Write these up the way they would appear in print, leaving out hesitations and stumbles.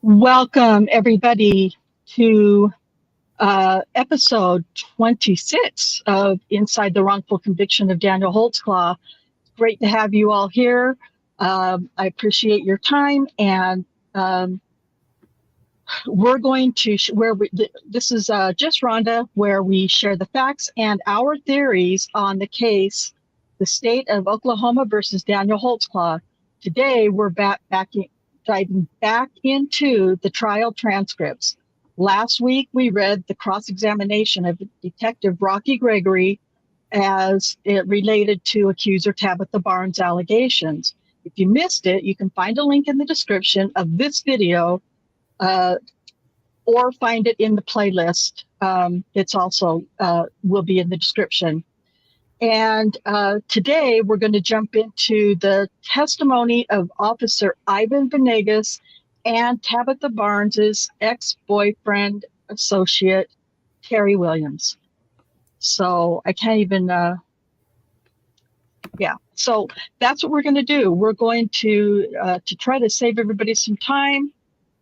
Welcome, everybody, to episode 26 of Inside the Wrongful Conviction of Daniel Holtzclaw. It's great to have you all here. I appreciate your time, and we're going to this is just Rhonda, where we share the facts and our theories on the case, the state of Oklahoma versus Daniel Holtzclaw. Today, we're diving back into the trial transcripts. Last week, we read the cross-examination of Detective Rocky Gregory as it related to accuser Tabitha Barnes' allegations. If you missed it, you can find a link in the description of this video or find it in the playlist. It's also will be in the description. And today we're going to jump into the testimony of Officer Ivan Venegas and Tabitha Barnes's ex-boyfriend associate, Terry Williams. So I can't even, so that's what we're going to do. We're going to try to save everybody some time,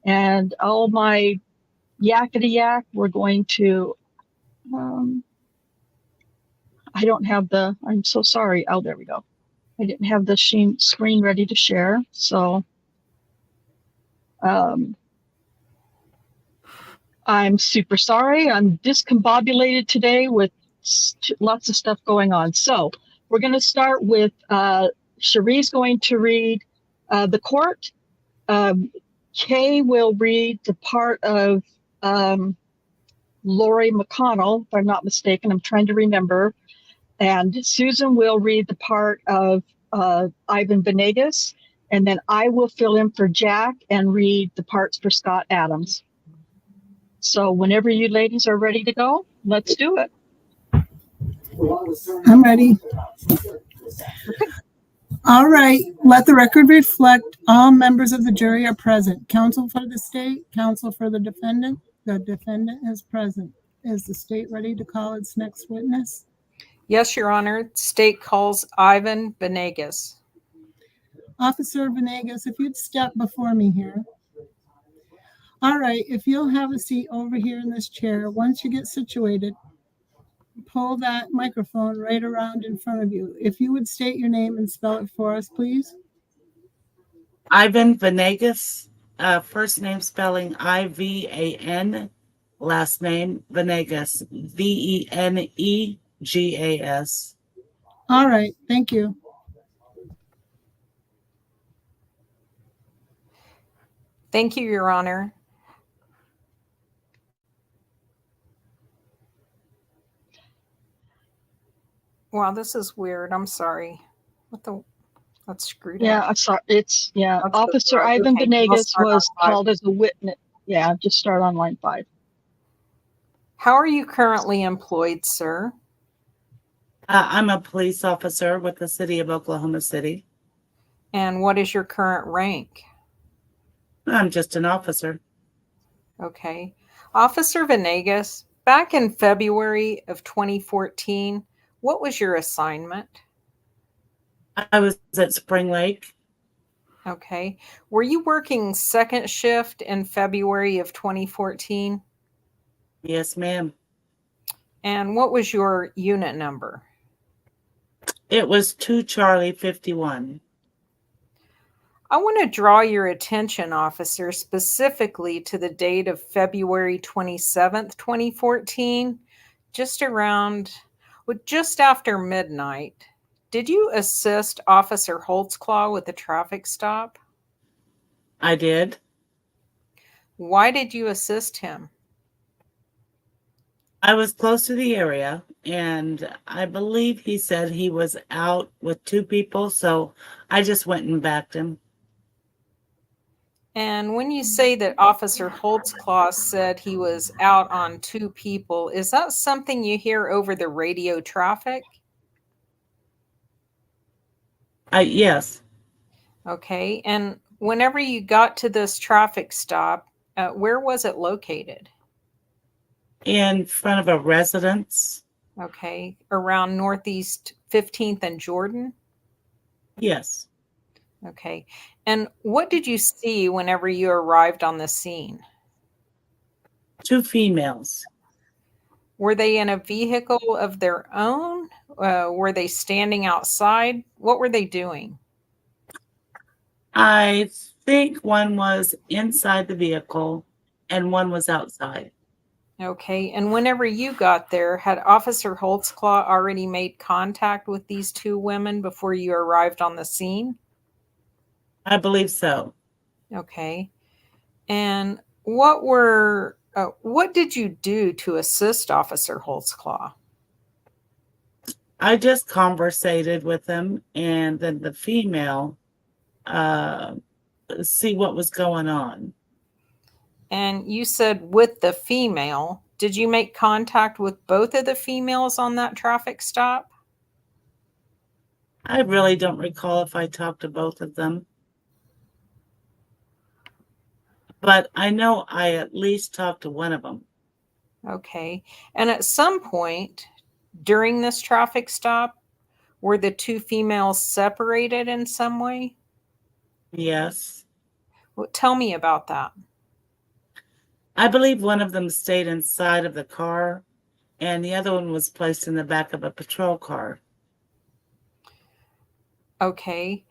and all my yakety yak, we're going to, I don't have I'm so sorry. Oh, there we go. I didn't have the screen ready to share. So I'm super sorry. I'm discombobulated today with lots of stuff going on. So we're going to start with Cherie's going to read the court. Kay will read the part of Lori McConnell, if I'm not mistaken. I'm trying to remember. And Susan will read the part of Ivan Venegas, and then I will fill in for Jack and read the parts for Scott Adams. So whenever you ladies are ready to go, let's do it. I'm ready. All right. Let the record reflect all members of the jury are present. Counsel for the state, counsel for the defendant. The defendant is present. Is the state ready to call its next witness? Yes, Your Honor. State calls Ivan Venegas. Officer Venegas, if you'd step before me here. All right, if you'll have a seat over here in this chair, once you get situated, pull that microphone right around in front of you. If you would state your name and spell it for us, please. Ivan Venegas, first name spelling I-V-A-N, last name Venegas, V-E-N-E-G-A-S. All right, thank you. Thank you, Your Honor. Wow, this is weird. I'm sorry. That's screwed up. Yeah, I'm sorry. Officer Ivan Venegas was called as a witness. Yeah, just start on line 5. How are you currently employed, sir? I'm a police officer with the city of Oklahoma City. And what is your current rank? I'm just an officer. Okay. Officer Venegas, back in February of 2014, what was your assignment? I was at Spring Lake. Okay. Were you working second shift in February of 2014? Yes, ma'am. And what was your unit number? It was 2 Charlie 51. I want to draw your attention, officer, specifically to the date of February 27th, 2014, just after midnight. Did you assist Officer Holtzclaw with the traffic stop? I did. Why did you assist him? I was close to the area, and I believe he said he was out with 2 people, so I just went and backed him. And when you say that Officer Holtzclaw said he was out on 2 people, is that something you hear over the radio traffic? Yes. Okay. And whenever you got to this traffic stop, where was it located? In front of a residence. Okay. Around Northeast 15th and Jordan? Yes. Okay. And what did you see whenever you arrived on the scene? 2 females. Were they in a vehicle of their own? Were they standing outside? What were they doing? I think one was inside the vehicle and one was outside. Okay. And whenever you got there, had Officer Holtzclaw already made contact with these 2 women before you arrived on the scene? I believe so. Okay. And what did you do to assist Officer Holtzclaw? I just conversated with him, and then the female uh, see what was going on. And you said with the female, did you make contact with both of the females on that traffic stop? I really don't recall if I talked to both of them, but I know I at least talked to one of them. Okay. And at some point during this traffic stop, were the 2 females separated in some way? Yes. Well, tell me about that. I believe one of them stayed inside of the car, and the other one was placed in the back of a patrol car. Okay.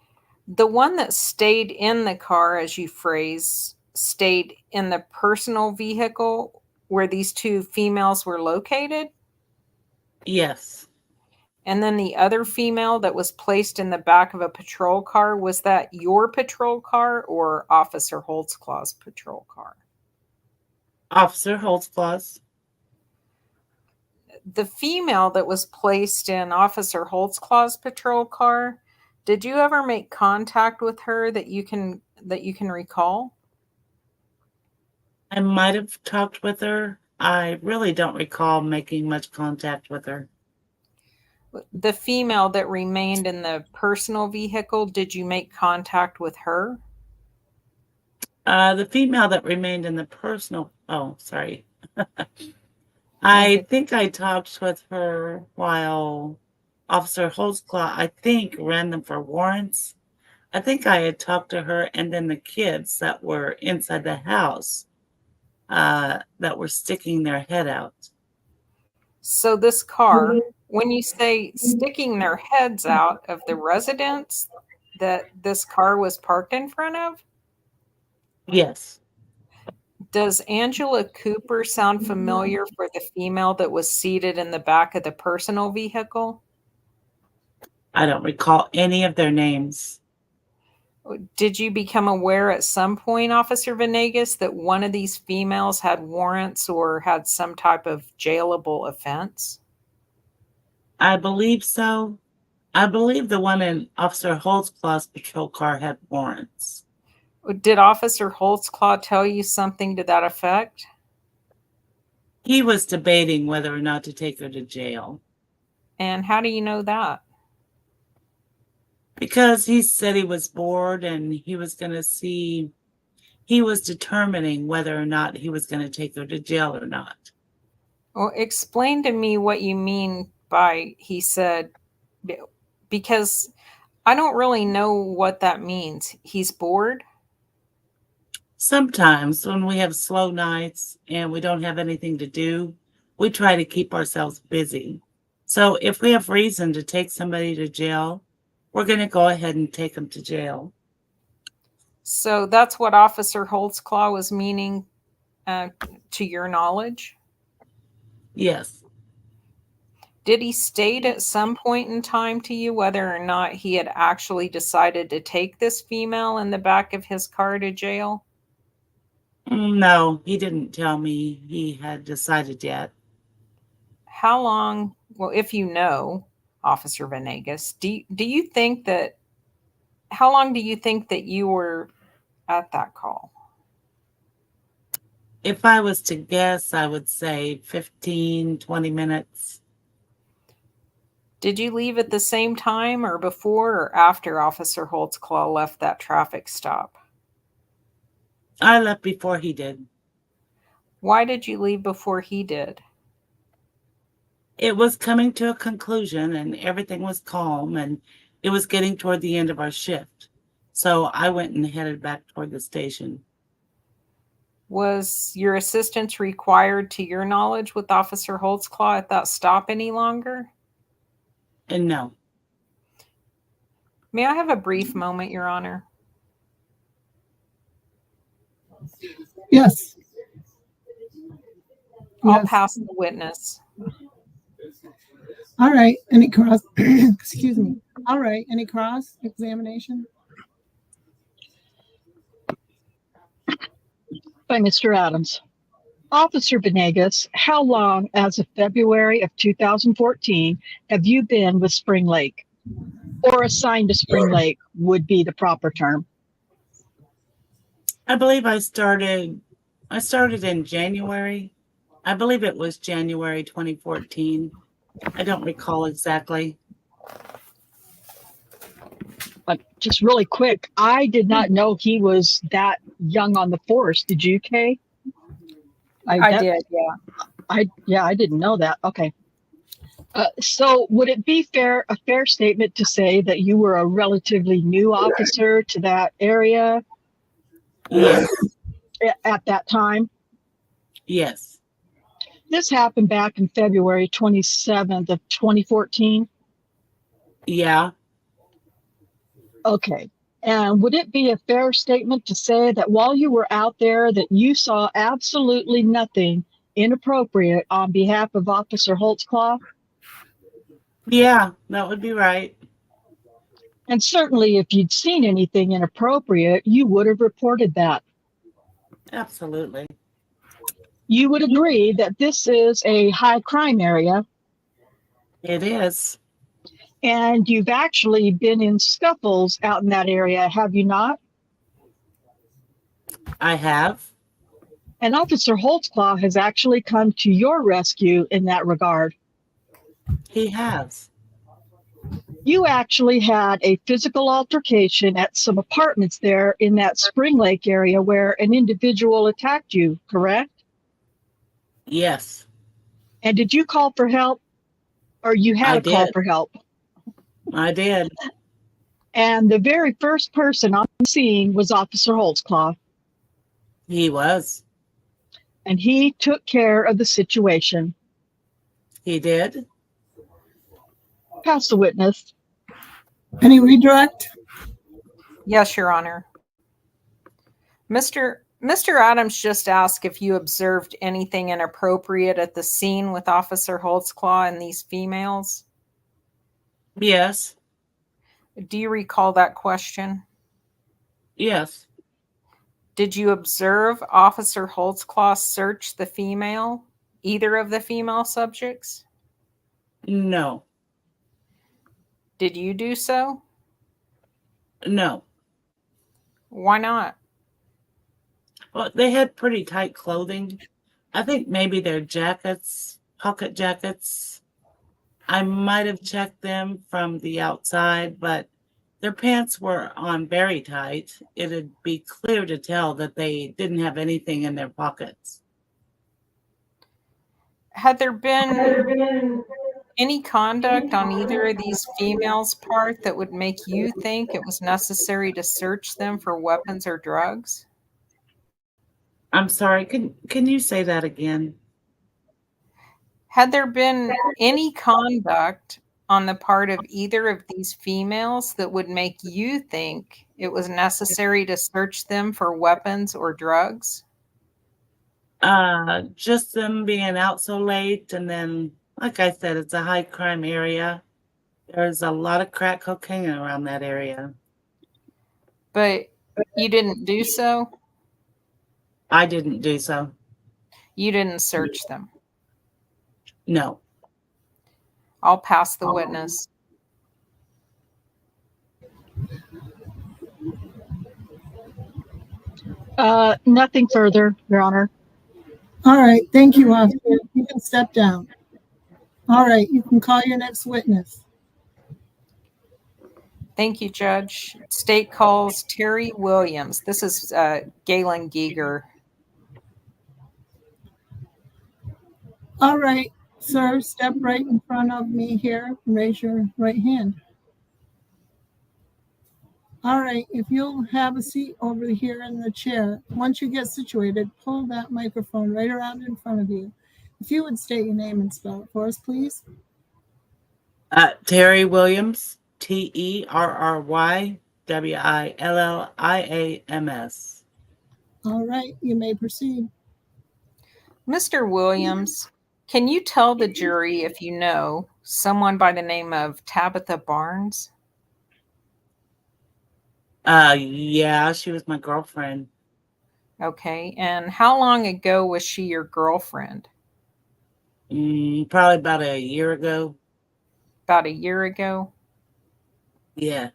The one that stayed in the car, as you phrase, stayed in the personal vehicle where these 2 females were located? Yes. And then the other female that was placed in the back of a patrol car, was that your patrol car or Officer Holtzclaw's patrol car? Officer Holtzclaw. The female that was placed in Officer Holtzclaw's patrol car, did you ever make contact with her that you can recall? I might have talked with her. I really don't recall making much contact with her. The female that remained in the personal vehicle, did you make contact with her? The female that remained in the personal, oh, sorry. I think I talked with her while Officer Holtzclaw, I think, ran them for warrants. I think I had talked to her and then the kids that were inside the house that were sticking their head out. So this car, when you say sticking their heads out of the residence that this car was parked in front of, Yes. does Angela Cooper sound familiar for the female that was seated in the back of the personal vehicle? I don't recall any of their names. Did you become aware at some point, Officer Venegas, that one of these females had warrants or had some type of jailable offense? I believe so. I believe the one in Officer Holtzclaw's patrol car had warrants. Did Officer Holtzclaw tell you something to that effect? He was debating whether or not to take her to jail. And how do you know that? Because he said he was bored and he was determining whether or not he was going to take her to jail or not. Well, explain to me what you mean by he said, because I don't really know what that means. He's bored? Sometimes when we have slow nights and we don't have anything to do, we try to keep ourselves busy. So if we have reason to take somebody to jail, we're going to go ahead and take them to jail. So that's what Officer Holtzclaw was meaning, to your knowledge? Yes. Did he state at some point in time to you whether or not he had actually decided to take this female in the back of his car to jail? No, he didn't tell me he had decided yet. How long, well, if you know, Officer Venegas, do you think that, how long do you think that you were at that call? If I was to guess, I would say 15, 20 minutes. Did you leave at the same time or before or after Officer Holtzclaw left that traffic stop? I left before he did. Why did you leave before he did? It was coming to a conclusion and everything was calm and it was getting toward the end of our shift. So I went and headed back toward the station. Was your assistance required, to your knowledge, with Officer Holtzclaw at that stop any longer? And no, May I have a brief moment, Your Honor? Yes. I'll Yes. pass the witness. All right. Any cross? Excuse me. All right. Any cross examination? By Mr. Adams. Officer Venegas, how long as of February of 2014 have you been with Spring Lake? Or assigned to Spring Lake would be the proper term. I believe I started in January. I believe it was January 2014. I don't recall exactly. But just really quick, I did not know he was that young on the force. Did you, Kay? I did, yeah. I didn't know that. Okay. So would it be a fair statement to say that you were a relatively new officer to that area Yes. at that time? Yes. This happened back in February 27th of 2014. Yeah. Okay. And would it be a fair statement to say that while you were out there that you saw absolutely nothing inappropriate on behalf of Officer Holtzclaw? Yeah, that would be right. And certainly if you'd seen anything inappropriate, you would have reported that. Absolutely. You would agree that this is a high crime area, It is. and you've actually been in scuffles out in that area, have you not? I have. And Officer Holtzclaw has actually come to your rescue in that regard. He has. You actually had a physical altercation at some apartments there in that Spring Lake area where an individual attacked you, correct? Yes. And did you call for help? Or you had I a call did. for help? I did. And the very first person on the scene was Officer Holtzclaw, He was. and he took care of the situation. He did. Pass the witness. Any redirect? Yes, Your Honor. Mr. Adams just asked if you observed anything inappropriate at the scene with Officer Holtzclaw and these females. Yes. Do you recall that question? Yes. Did you observe Officer Holtzclaw search the female, either of the female subjects? No. Did you do so? No. Why not? Well, they had pretty tight clothing. I think maybe their jackets, pocket jackets. I might have checked them from the outside, but their pants were on very tight. It'd be clear to tell that they didn't have anything in their pockets. Had there been any conduct on either of these females' part that would make you think it was necessary to search them for weapons or drugs? I'm sorry, can you say that again? Had there been any conduct on the part of either of these females that would make you think it was necessary to search them for weapons or drugs? Just them being out so late, and then, like I said, it's a high crime area. There's a lot of crack cocaine around that area. But you didn't do so? I didn't do so. You didn't search them? No. I'll pass the witness. Nothing further, Your Honor. All right. Thank you, officer. You can step down. All right. You can call your next witness. Thank you, Judge. State calls Terry Williams. This is Galen Giger. All right, sir. Step right in front of me here and raise your right hand. All right, if you'll have a seat over here in the chair, once you get situated, pull that microphone right around in front of you. If you would state your name and spell it for us, please. Terry Williams, TerryWilliams. All right, you may proceed. Mr. Williams, can you tell the jury if you know someone by the name of Tabitha Barnes? Yeah, she was my girlfriend. Okay, and how long ago was she your girlfriend? Probably about a year ago. About a year ago? Yeah.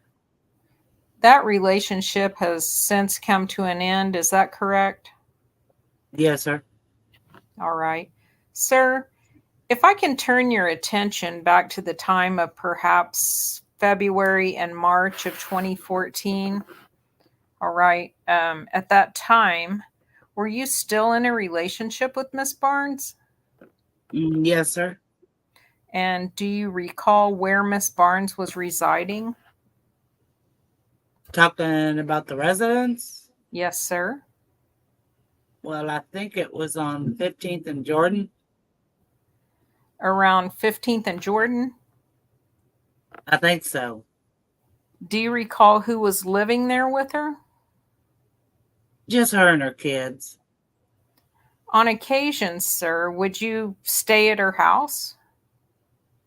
That relationship has since come to an end, is that correct? Yes, sir. All right. Sir, if I can turn your attention back to the time of perhaps February and March of 2014. All right. At that time, were you still in a relationship with Miss Barnes? Yes, sir. And do you recall where Miss Barnes was residing? Talking about the residence? Yes, sir. Well, I think it was on 15th and Jordan. Around 15th and Jordan? I think so. Do you recall who was living there with her? Just her and her kids. On occasion, sir, would you stay at her house?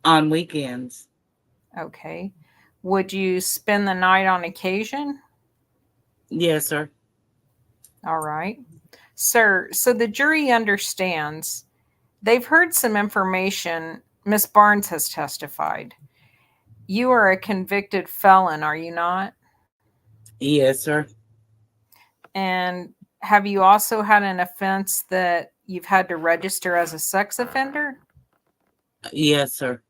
On weekends. Okay. Would you spend the night on occasion? Yes, sir. All right. Sir, so the jury understands. They've heard some information. Miss Barnes has testified. You are a convicted felon, are you not? Yes, sir. And have you also had an offense that you've had to register as a sex offender? Yes, sir.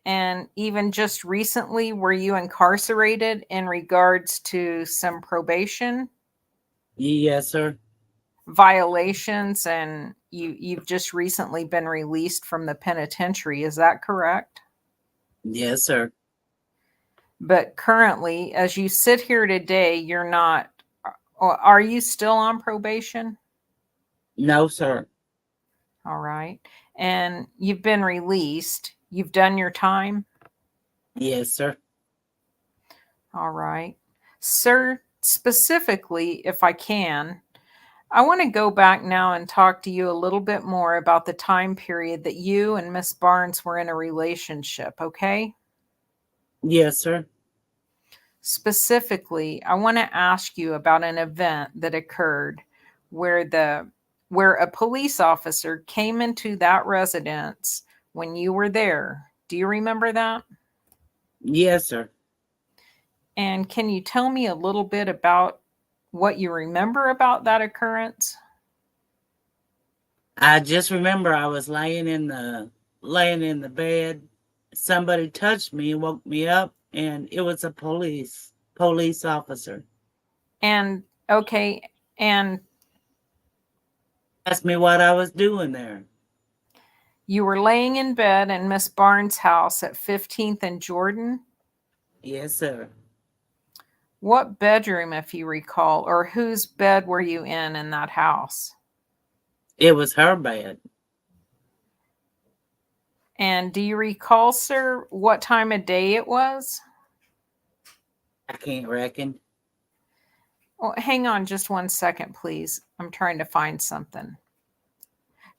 And even just recently, were you incarcerated in regards to some probation Yes, sir. violations, and you've just recently been released from the penitentiary, is that correct? Yes, sir. But currently, as you sit here today, you're not, are you still on probation? No, sir. All right. And you've been released. You've done your time? Yes, sir. All right. Sir, specifically, if I can, I want to go back now and talk to you a little bit more about the time period that you and Miss Barnes were in a relationship, okay? Yes, sir. Specifically, I want to ask you about an event that occurred where a police officer came into that residence when you were there. Do you remember that? Yes, sir. And can you tell me a little bit about what you remember about that occurrence? I just remember I was laying in the bed. Somebody touched me, woke me up, and it was a police officer. And okay, and Asked me what I was doing there. you were laying in bed in Miss Barnes' house at 15th and Jordan? Yes, sir. What bedroom, if you recall, or whose bed were you in that house? It was her bed. And do you recall, sir, what time of day it was? I can't reckon. Oh, hang on just one second, please. I'm trying to find something.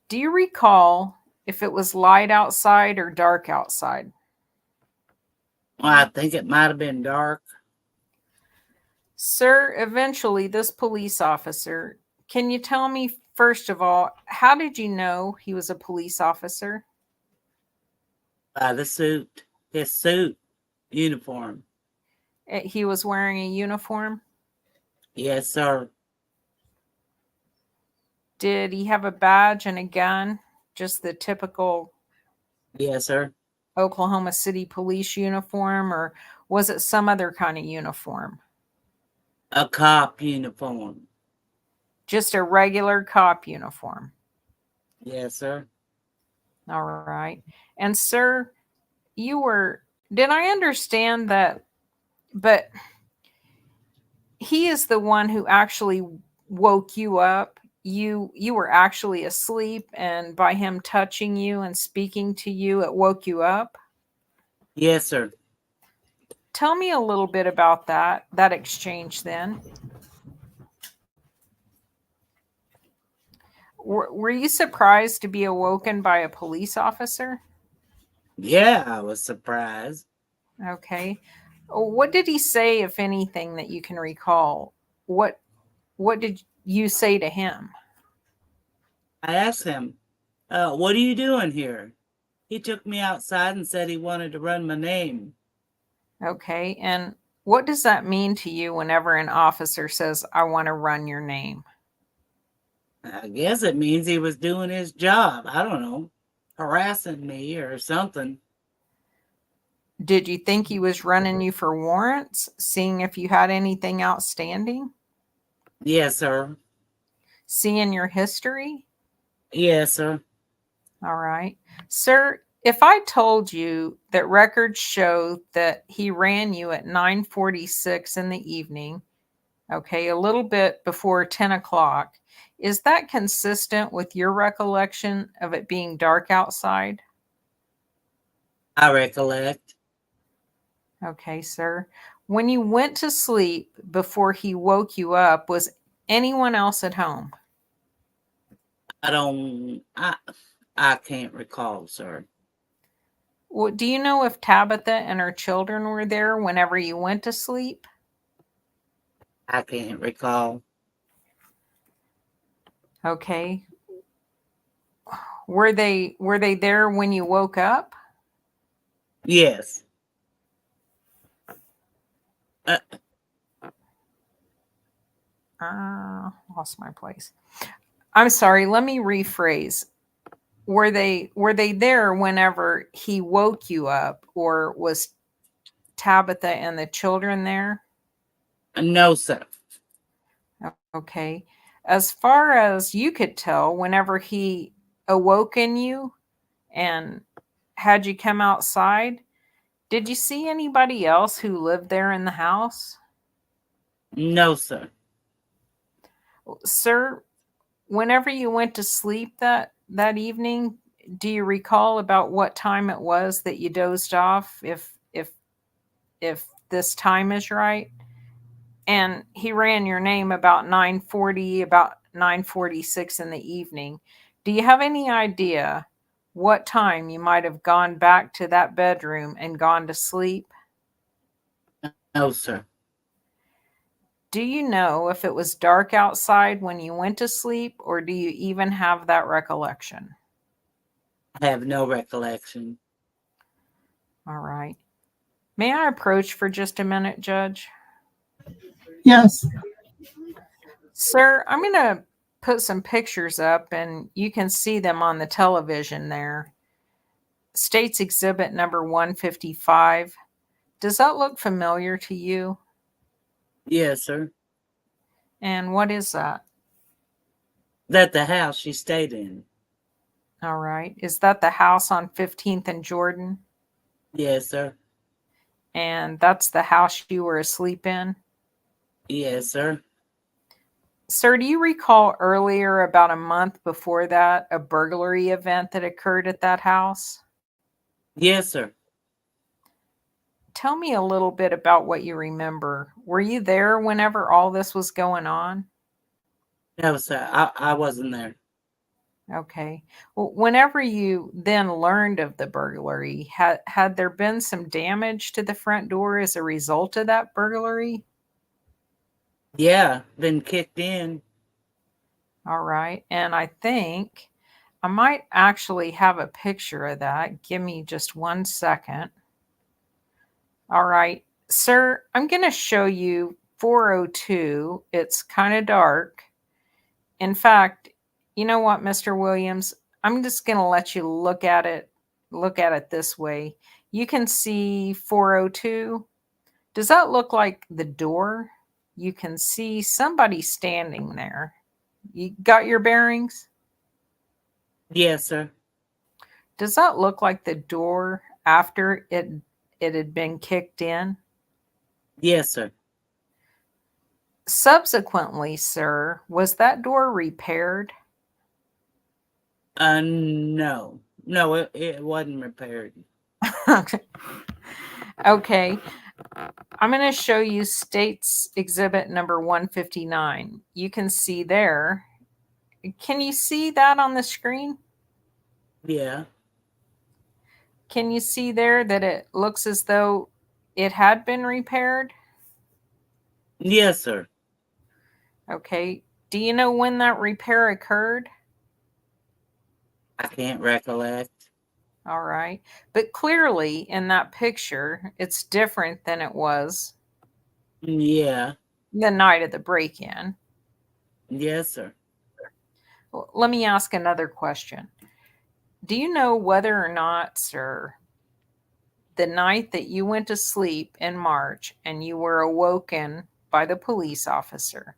Do you recall if it was light outside or dark outside? Well, I think it might have been dark. Sir, eventually this police officer, can you tell me, first of all, how did you know he was a police officer? By the suit. His suit. Uniform. He was wearing a uniform? Yes, sir. Did he have a badge and a gun? Just the typical Yes, sir. Oklahoma City police uniform, or was it some other kind of uniform? A cop uniform. Just a regular cop uniform. Yes, sir. All right. And sir, did I understand that, but he is the one who actually woke you up. You were actually asleep, and by him touching you and speaking to you, it woke you up. Yes, sir. Tell me a little bit about that exchange then. Were you surprised to be awoken by a police officer? Yeah, I was surprised. Okay. What did he say, if anything, that you can recall? What did you say to him? I asked him, what are you doing here? He took me outside and said he wanted to run my name. Okay. And what does that mean to you whenever an officer says, I want to run your name? I guess it means he was doing his job. I don't know, harassing me or something. Did you think he was running you for warrants, seeing if you had anything outstanding? Yes, sir. Seeing your history? Yes, sir. All right. Sir, if I told you that records show that he ran you at 9:46 in the evening, okay, a little bit before 10 o'clock, is that consistent with your recollection of it being dark outside? I recollect. Okay, sir. When you went to sleep before he woke you up, was anyone else at home? I can't recall, sir. Well, do you know if Tabitha and her children were there whenever you went to sleep? I can't recall. Okay. Were they there when you woke up? Yes. Lost my place. I'm sorry, let me rephrase. Were they there whenever he woke you up, or was Tabitha and the children there? No, sir. Okay. As far as you could tell, whenever he awoken you and had you come outside, did you see anybody else who lived there in the house? No, sir. Sir, whenever you went to sleep that evening, do you recall about what time it was that you dozed off, if this time is right? And he ran your name about 9:40, about 9:46 in the evening. Do you have any idea what time you might have gone back to that bedroom and gone to sleep? No, sir. Do you know if it was dark outside when you went to sleep, or do you even have that recollection? I have no recollection. All right. May I approach for just a minute, Judge? Yes. Sir, I'm going to put some pictures up and you can see them on the television there. State's Exhibit number 155. Does that look familiar to you? Yes, sir. And what is that? That the house she stayed in. All right. Is that the house on 15th and Jordan? Yes, sir. And that's the house you were asleep in? Yes, sir. Sir, do you recall earlier, about a month before that, a burglary event that occurred at that house? Yes, sir. Tell me a little bit about what you remember. Were you there whenever all this was going on? No, sir. I wasn't there. Okay. Well, whenever you then learned of the burglary, had there been some damage to the front door as a result of that burglary? Yeah, been kicked in. All right. And I think I might actually have a picture of that. Give me just 1 second. All right. Sir, I'm going to show you 402. It's kind of dark. In fact, you know what, Mr. Williams? I'm just going to let you look at it this way. You can see 402. Does that look like the door? You can see somebody standing there. You got your bearings? Yes, sir. Does that look like the door after it had been kicked in? Yes, sir. Subsequently, sir, was that door repaired? No. No, it wasn't repaired. Okay. I'm going to show you State's Exhibit number 159. You can see there. Can you see that on the screen? Yeah. Can you see there that it looks as though it had been repaired? Yes, sir. Okay. Do you know when that repair occurred? I can't recollect. All right. But clearly in that picture, it's different than it was Yeah. the night of the break-in. Yes, sir. Well, let me ask another question. Do you know whether or not, sir, the night that you went to sleep in March and you were awoken by the police officer,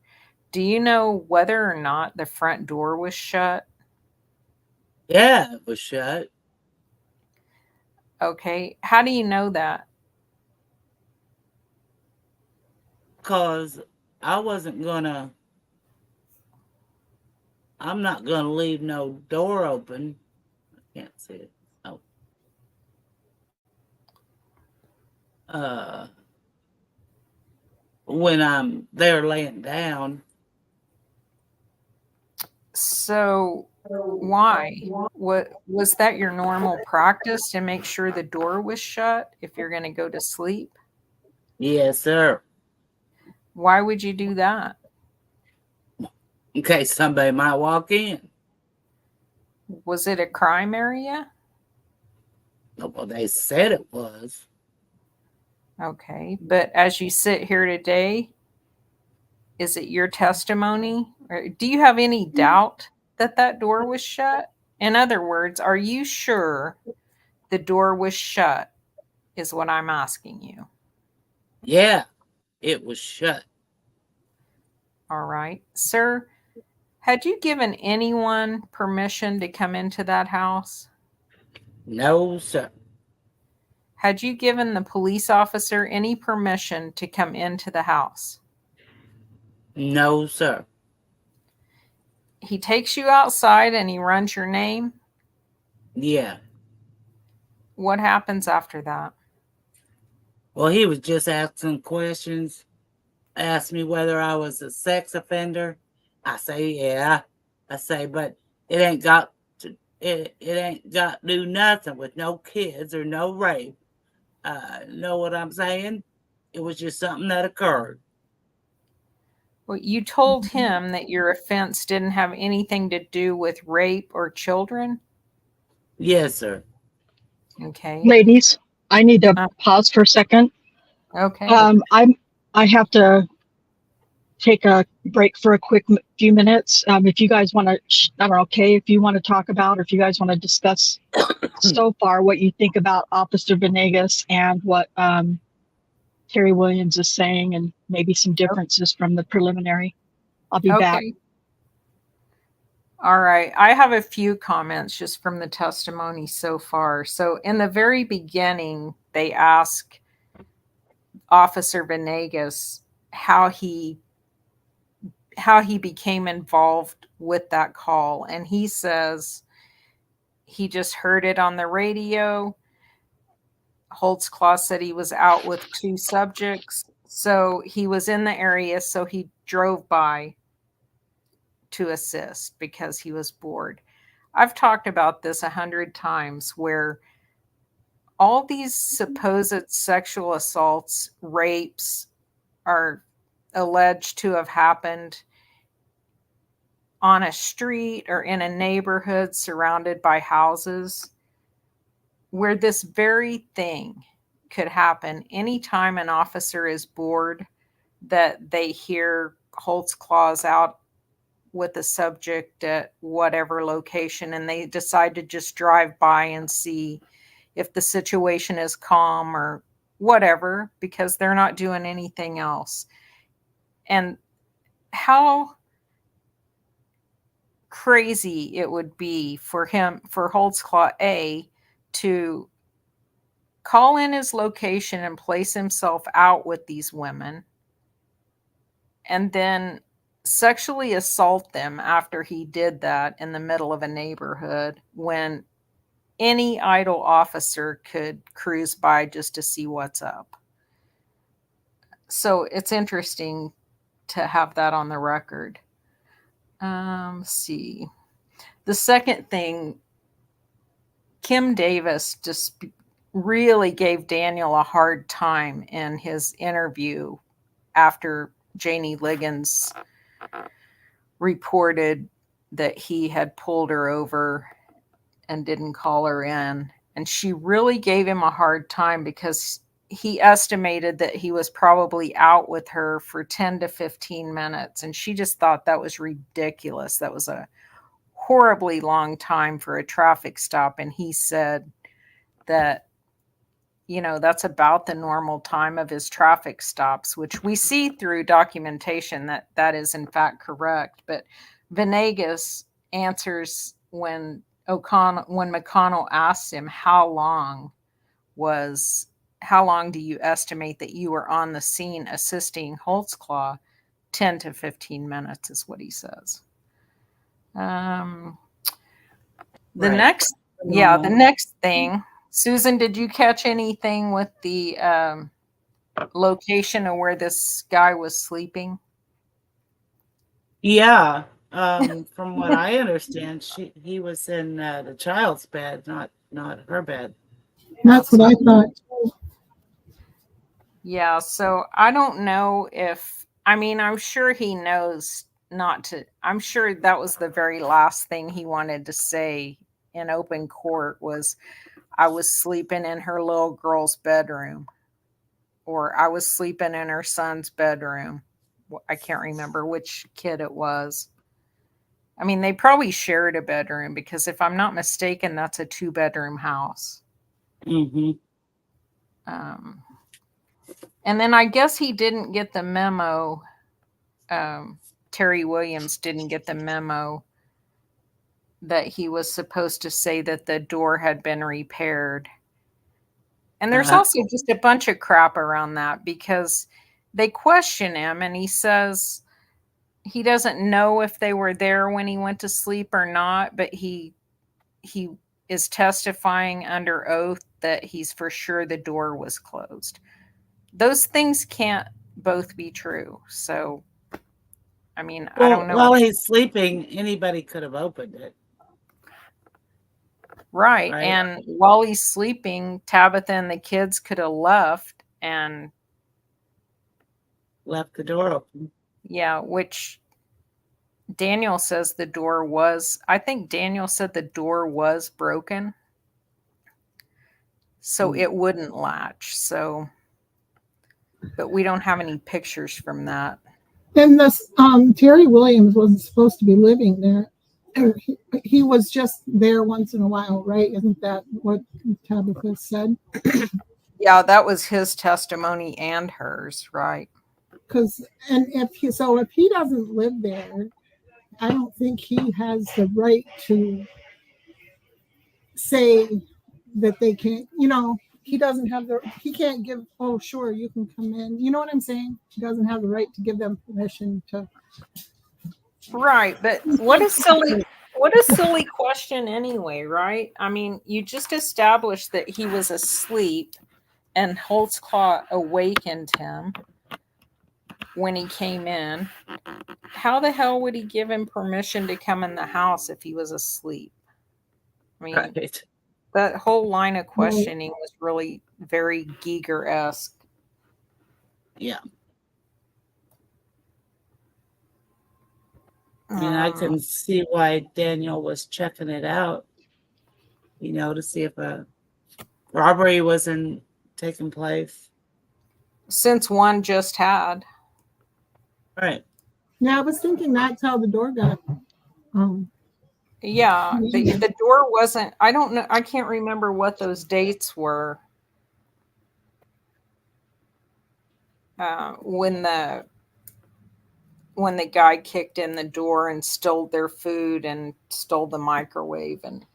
do you know whether or not the front door was shut? Yeah, it was shut. Okay. How do you know that? Because I'm not gonna leave no door open. I can't see it. Oh. When I'm there laying down. So why? What was that your normal practice to make sure the door was shut if you're going to go to sleep? Yes, sir. Why would you do that? In case somebody might walk in. Was it a crime area? Well, they said it was. Okay. But as you sit here today, is it your testimony? Or do you have any doubt that that door was shut? In other words, are you sure the door was shut? Is what I'm asking you. Yeah, it was shut. All right. Sir, had you given anyone permission to come into that house? No, sir. Had you given the police officer any permission to come into the house? No, sir. He takes you outside and he runs your name? Yeah. What happens after that? Well, he was just asking questions. Asked me whether I was a sex offender. I say, yeah. I say, but it ain't got to do nothing with no kids or no rape. Know what I'm saying? It was just something that occurred. Well, you told him that your offense didn't have anything to do with rape or children? Yes, sir. Okay. Ladies, I need to pause for a second. Okay. I have to take a break for a quick few minutes. If you guys want to, I don't know, okay, if you want to talk about, or if you guys want to discuss so far what you think about Officer Venegas and what Terry Williams is saying, and maybe some differences from the preliminary. I'll be back. All right. I have a few comments just from the testimony so far. So in the very beginning, they ask Officer Venegas how he became involved with that call. And he says he just heard it on the radio. Holtzclaw said he was out with two subjects. So he was in the area. So he drove by to assist because he was bored. I've talked about this 100 times where all these supposed sexual assaults, rapes are alleged to have happened on a street or in a neighborhood surrounded by houses, where this very thing could happen anytime an officer is bored, that they hear Holtzclaw's out with the subject at whatever location and they decide to just drive by and see if the situation is calm or whatever, because they're not doing anything else. And how crazy it would be for Holtzclaw A, to call in his location and place himself out with these women and then sexually assault them after he did that in the middle of a neighborhood when any idle officer could cruise by just to see what's up. So it's interesting to have that on the record. Let's see. The second thing, Kim Davis just really gave Daniel a hard time in his interview after Janie Liggins reported that he had pulled her over and didn't call her in. And she really gave him a hard time because he estimated that he was probably out with her for 10 to 15 minutes. And she just thought that was ridiculous. That was a horribly long time for a traffic stop. And he said that, you know, that's about the normal time of his traffic stops, which we see through documentation that that is in fact correct. But Venegas answers when McConnell asks him how long do you estimate that you were on the scene assisting Holtzclaw? 10 to 15 minutes is what he says. The next thing, Susan, did you catch anything with the location of where this guy was sleeping? Yeah. From what I understand, he was in the child's bed, not her bed. That's what I thought. Yeah, so I don't know if, I mean, I'm sure he knows not to, I'm sure that was the very last thing he wanted to say in open court was, I was sleeping in her little girl's bedroom, or I was sleeping in her son's bedroom. I can't remember which kid it was. I mean, they probably shared a bedroom because if I'm not mistaken, that's a 2-bedroom house. Mm-hmm. And then I guess he didn't get the memo. Terry Williams didn't get the memo that he was supposed to say that the door had been repaired. And there's also just a bunch of crap around that because they question him and he says he doesn't know if they were there when he went to sleep or not, but he is testifying under oath that he's for sure the door was closed. Those things can't both be true. So, I mean, I don't know. While he's sleeping, anybody could have opened it. Right. And while he's sleeping, Tabitha and the kids could have left the door open. Yeah, which Daniel says the door was, I think Daniel said the door was broken. So it wouldn't latch. So, but we don't have any pictures from that. And this Terry Williams wasn't supposed to be living there. He was just there once in a while, right? Isn't that what Tabitha said? Yeah, that was his testimony and hers, right? If he doesn't live there, I don't think he has the right to say that they can't, he doesn't have he can't give, oh, sure, you can come in. You know what I'm saying? He doesn't have the right to give them permission to. Right. But what a silly question anyway, right? I mean, you just established that he was asleep and Holtzclaw awakened him when he came in. How the hell would he give him permission to come in the house if he was asleep? I mean, that whole line of questioning was really very Giger-esque. Yeah. I mean, I can see why Daniel was checking it out, to see if a robbery wasn't taking place. Since one just had. Right. Yeah, I was thinking that's how the door got. Yeah, the door wasn't, I don't know, I can't remember what those dates were. When the guy kicked in the door and stole their food and stole the microwave. And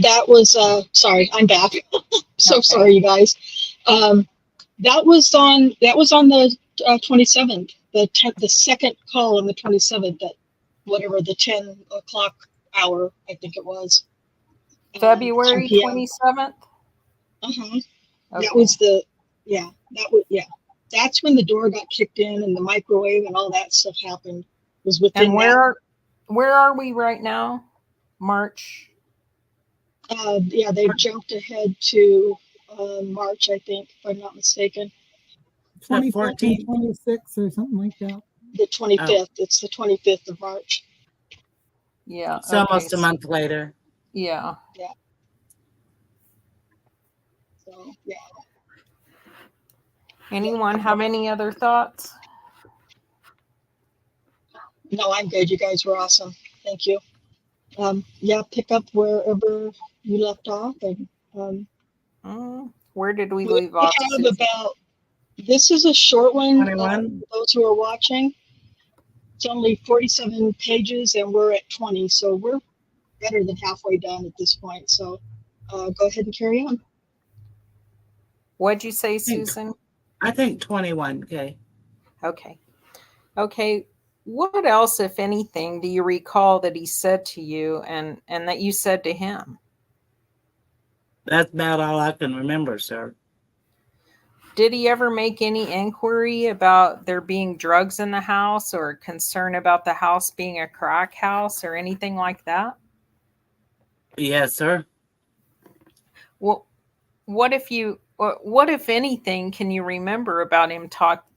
that was sorry, I'm back. Sorry, you guys. That was on the 27th. the second call on the 27th, that whatever the 10 o'clock hour, I think it was. 10 February p.m. 27th? Uh-huh. Okay. That was that's when the door got kicked in and the microwave and all that stuff happened. It was within And where are we right now? March? they jumped ahead to March, I think, if I'm not mistaken. 25th 14th. and 26th or something like that. The 25th. It's the 25th of March. Yeah. It's almost a month later. Yeah. So yeah. Anyone have any other thoughts? No, I'm good. You guys were awesome. Thank you. Pick up wherever you left off, and Where did we we leave off? have about. This is a short one. 21. Those who are watching, it's only 47 pages, and we're at 20, so we're better than halfway done at this point. So, go ahead and carry on. What'd you say, Susan? I think 21. Okay. Okay. What else, if anything, do you recall that he said to you and that you said to him? That's about all I can remember, sir. Did he ever make any inquiry about there being drugs in the house or concern about the house being a crack house or anything like that? Yes, sir. Well, what if anything, can you remember about him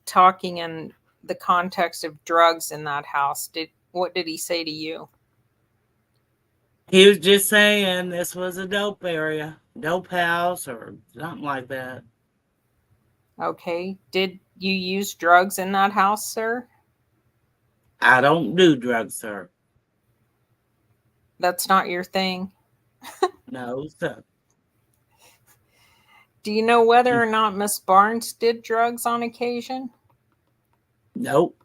talking in the context of drugs in that house? What did he say to you? He was just saying this was a dope area, dope house, or something like that. Okay. Did you use drugs in that house, sir? I don't do drugs, sir. That's not your thing. No, sir. Do you know whether or not Miss Barnes did drugs on occasion? Nope.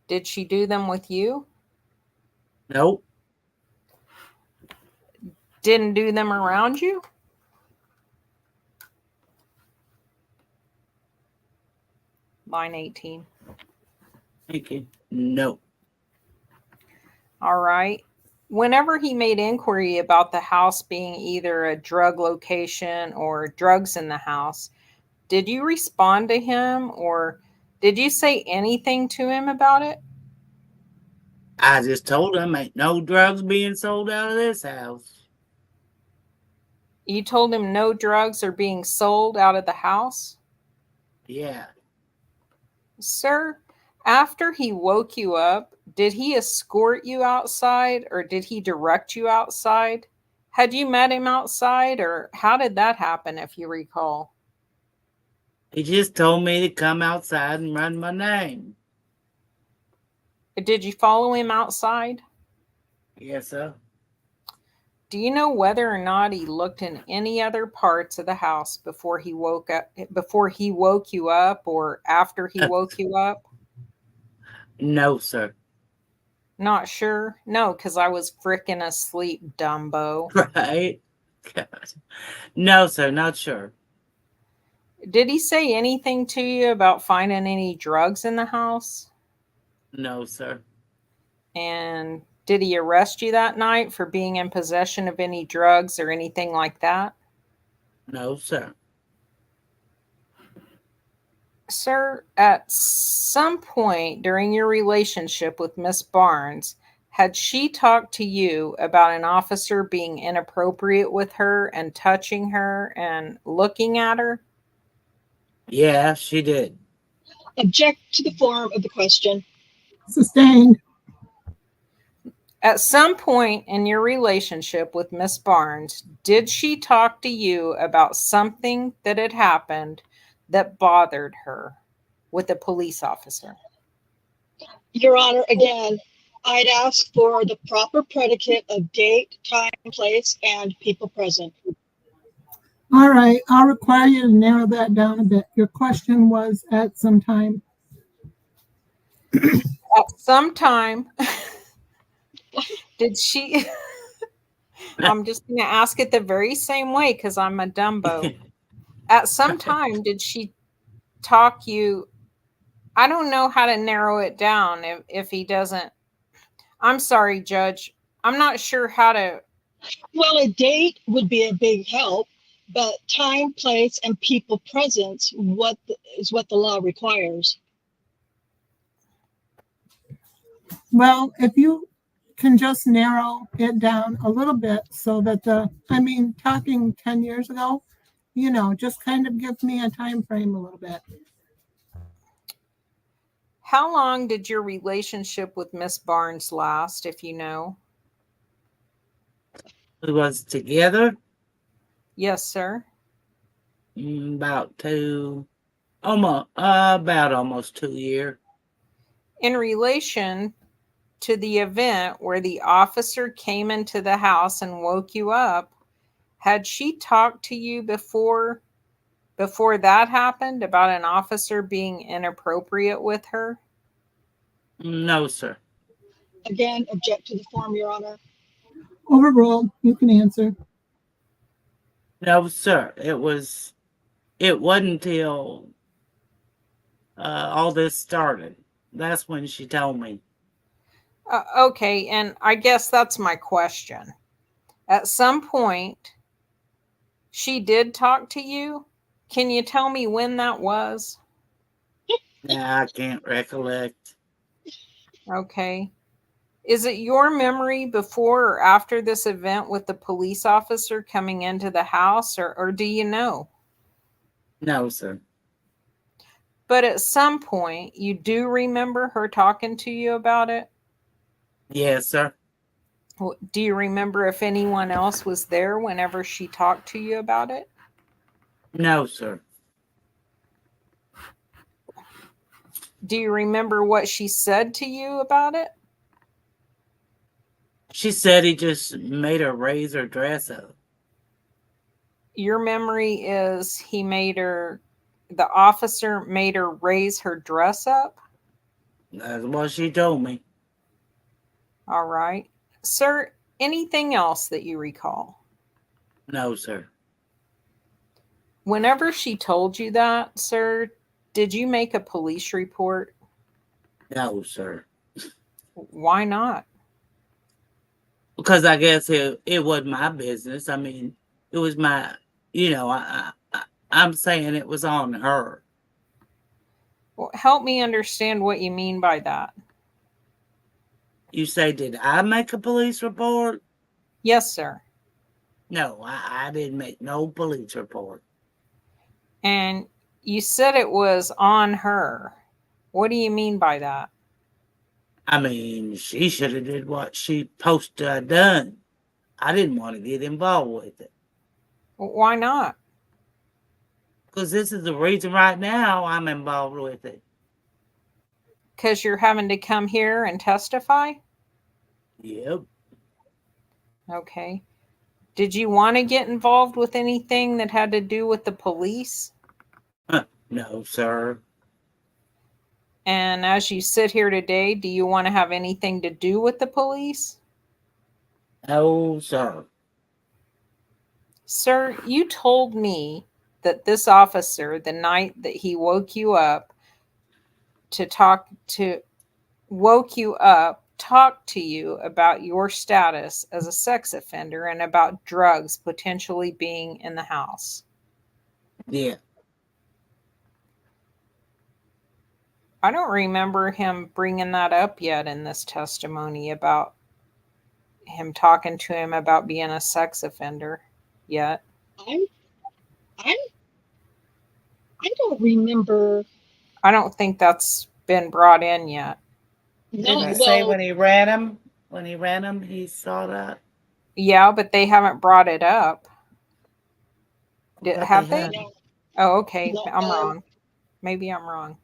Did she do them with you? Nope. Didn't do them around you? Line 18. Thank you. Nope. All right. Whenever he made inquiry about the house being either a drug location or drugs in the house, did you respond to him or did you say anything to him about it? I just told him ain't no drugs being sold out of this house. You told him no drugs are being sold out of the house? Yeah. Sir, after he woke you up, did he escort you outside or did he direct you outside? Had you met him outside or how did that happen, if you recall? He just told me to come outside and run my name. Did you follow him outside? Yes, sir. Do you know whether or not he looked in any other parts of the house before he woke you up or after he woke you up? No, sir. Not sure? No, because I was frickin' asleep, Dumbo. Right? God. No, sir, not sure. Did he say anything to you about finding any drugs in the house? No, sir. And did he arrest you that night for being in possession of any drugs or anything like that? No, sir. Sir, at some point during your relationship with Miss Barnes, had she talked to you about an officer being inappropriate with her and touching her and looking at her? Yeah, she did. Object to the form of the question. Sustained. At some point in your relationship with Miss Barnes, did she talk to you about something that had happened that bothered her with a police officer? Your Honor, again, I'd ask for the proper predicate of date, time, place, and people present. All right, I'll require you to narrow that down a bit. Your question was at some time. At some time, did she... I'm just going to ask it the very same way because I'm a Dumbo. At some time, did she talk you... I don't know how to narrow it down if he doesn't. I'm sorry, Judge. I'm not sure how to. Well, a date would be a big help, but time, place, and people presence is what the law requires. Well, if you can just narrow it down a little bit so that talking 10 years ago, just kind of give me a time frame a little bit. How long did your relationship with Miss Barnes last, if you know? We was together Yes, sir. about almost 2 years. In relation to the event where the officer came into the house and woke you up, had she talked to you before that happened about an officer being inappropriate with her? No, sir. Again, object to the form, Your Honor. Overruled. You can answer. No, sir. It wasn't until all this started. That's when she told me. Okay, and I guess that's my question. At some point, she did talk to you. Can you tell me when that was? Nah, I can't recollect. Okay. Is it your memory before or after this event with the police officer coming into the house, or do you know? No, sir. But at some point, you do remember her talking to you about it? Yes, sir. Do you remember if anyone else was there whenever she talked to you about it? No, sir. Do you remember what she said to you about it? She said he just made her raise her dress up. Your memory is the officer made her raise her dress up? That's what she told me. All right. Sir, anything else that you recall? No, sir. Whenever she told you that, sir, did you make a police report? No, sir. Why not? Because I guess it wasn't my business. I mean, it was my, I'm saying it was on her. Well, help me understand what you mean by that. You say, did I make a police report? Yes, sir. No, I didn't make no police report. And you said it was on her. What do you mean by that? I mean, she should have did what she supposed to have done. I didn't want to get involved with it. Why not? Because this is the reason right now I'm involved with it. Because you're having to come here and testify? Yep. Okay. Did you want to get involved with anything that had to do with the police? No, sir. And as you sit here today, do you want to have anything to do with the police? No, sir. Sir, you told me that this officer, the night that he woke you up, talked to you about your status as a sex offender and about drugs potentially being in the house. Yeah. I don't remember him bringing that up yet in this testimony about him talking to him about being a sex offender yet. I don't remember. I don't think that's been brought in yet. No, Did he say when he ran him, he saw that? Yeah, but they haven't brought it up. Have they? No, Oh, okay. no, I'm wrong. Maybe I'm wrong.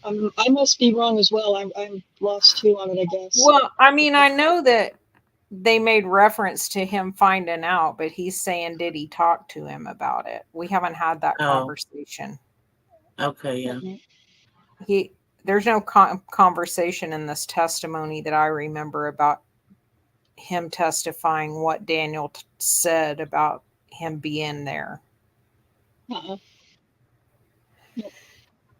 I must be wrong as well. I'm lost too on it, I guess. Well, I mean, I know that they made reference to him finding out, but he's saying, did he talk to him about it? We haven't had that conversation. Okay, yeah. Mm-hmm. There's no conversation in this testimony that I remember about him testifying what Daniel said about him being there. Uh-uh. Nope.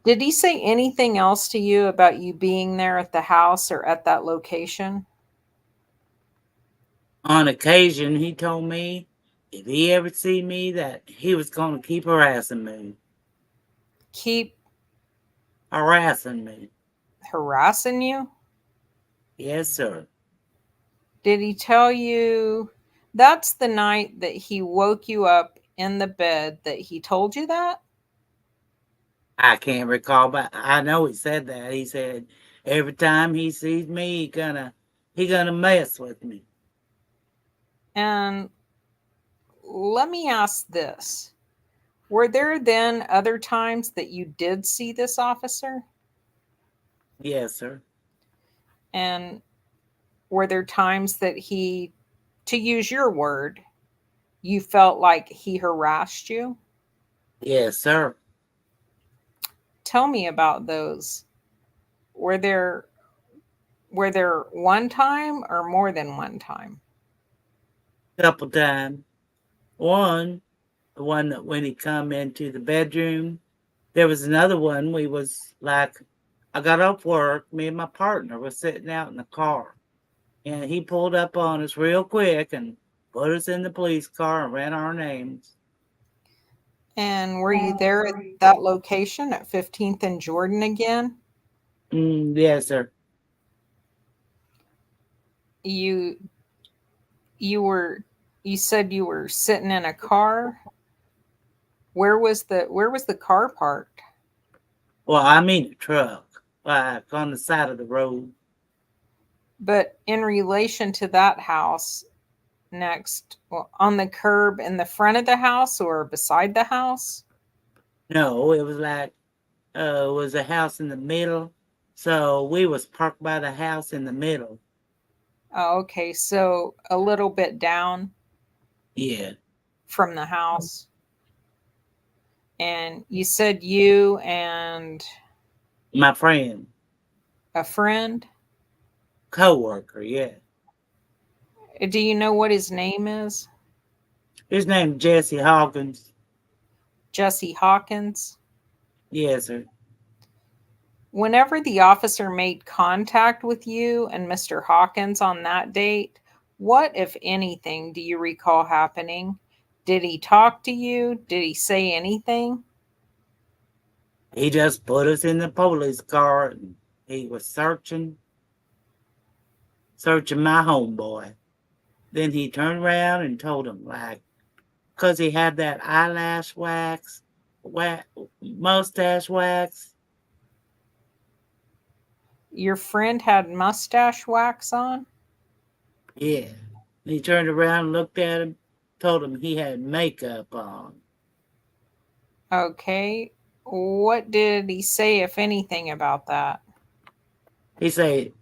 Did he say anything else to you about you being there at the house or at that location? On occasion, he told me if he ever see me that he was going to keep harassing me. Keep Harassing me. harassing you? Yes, sir. Did he tell you that's the night that he woke you up in the bed that he told you that? I can't recall, but I know he said that. He said every time he sees me, he gonna mess with me. And let me ask this. Were there then other times that you did see this officer? Yes, sir. And were there times that he, to use your word, you felt like he harassed you? Yes, sir. Tell me about those. Were there one time or more than one time? Couple times. One, the one that when he come into the bedroom. There was another one. We was like, I got off work. Me and my partner was sitting out in the car, and he pulled up on us real quick and put us in the police car and ran our names. And were you there at that location at 15th and Jordan again? Yes, sir. You you said you were sitting in a car. Where was the car parked? Well, I mean a truck, like on the side of the road. But in relation to that house next, well, on the curb in the front of the house or beside the house? No, it was like it was a house in the middle, so we was parked by the house in the middle. Oh, okay, so a little bit down Yeah, from the house. And you said you and my friend, a friend? coworker. Yeah, Do you know what his name is? his name Jesse Hawkins. Jesse Hawkins? Yes, sir. Whenever the officer made contact with you and Mr. Hawkins on that date, what, if anything, do you recall happening? Did he talk to you? Did he say anything? He just put us in the police car and he was searching my homeboy. Then he turned around and told him, like, because he had that eyelash mustache wax. Your friend had mustache wax on? Yeah. He turned around and looked at him, told him he had makeup on. Okay. What did he say, if anything, about that? He say,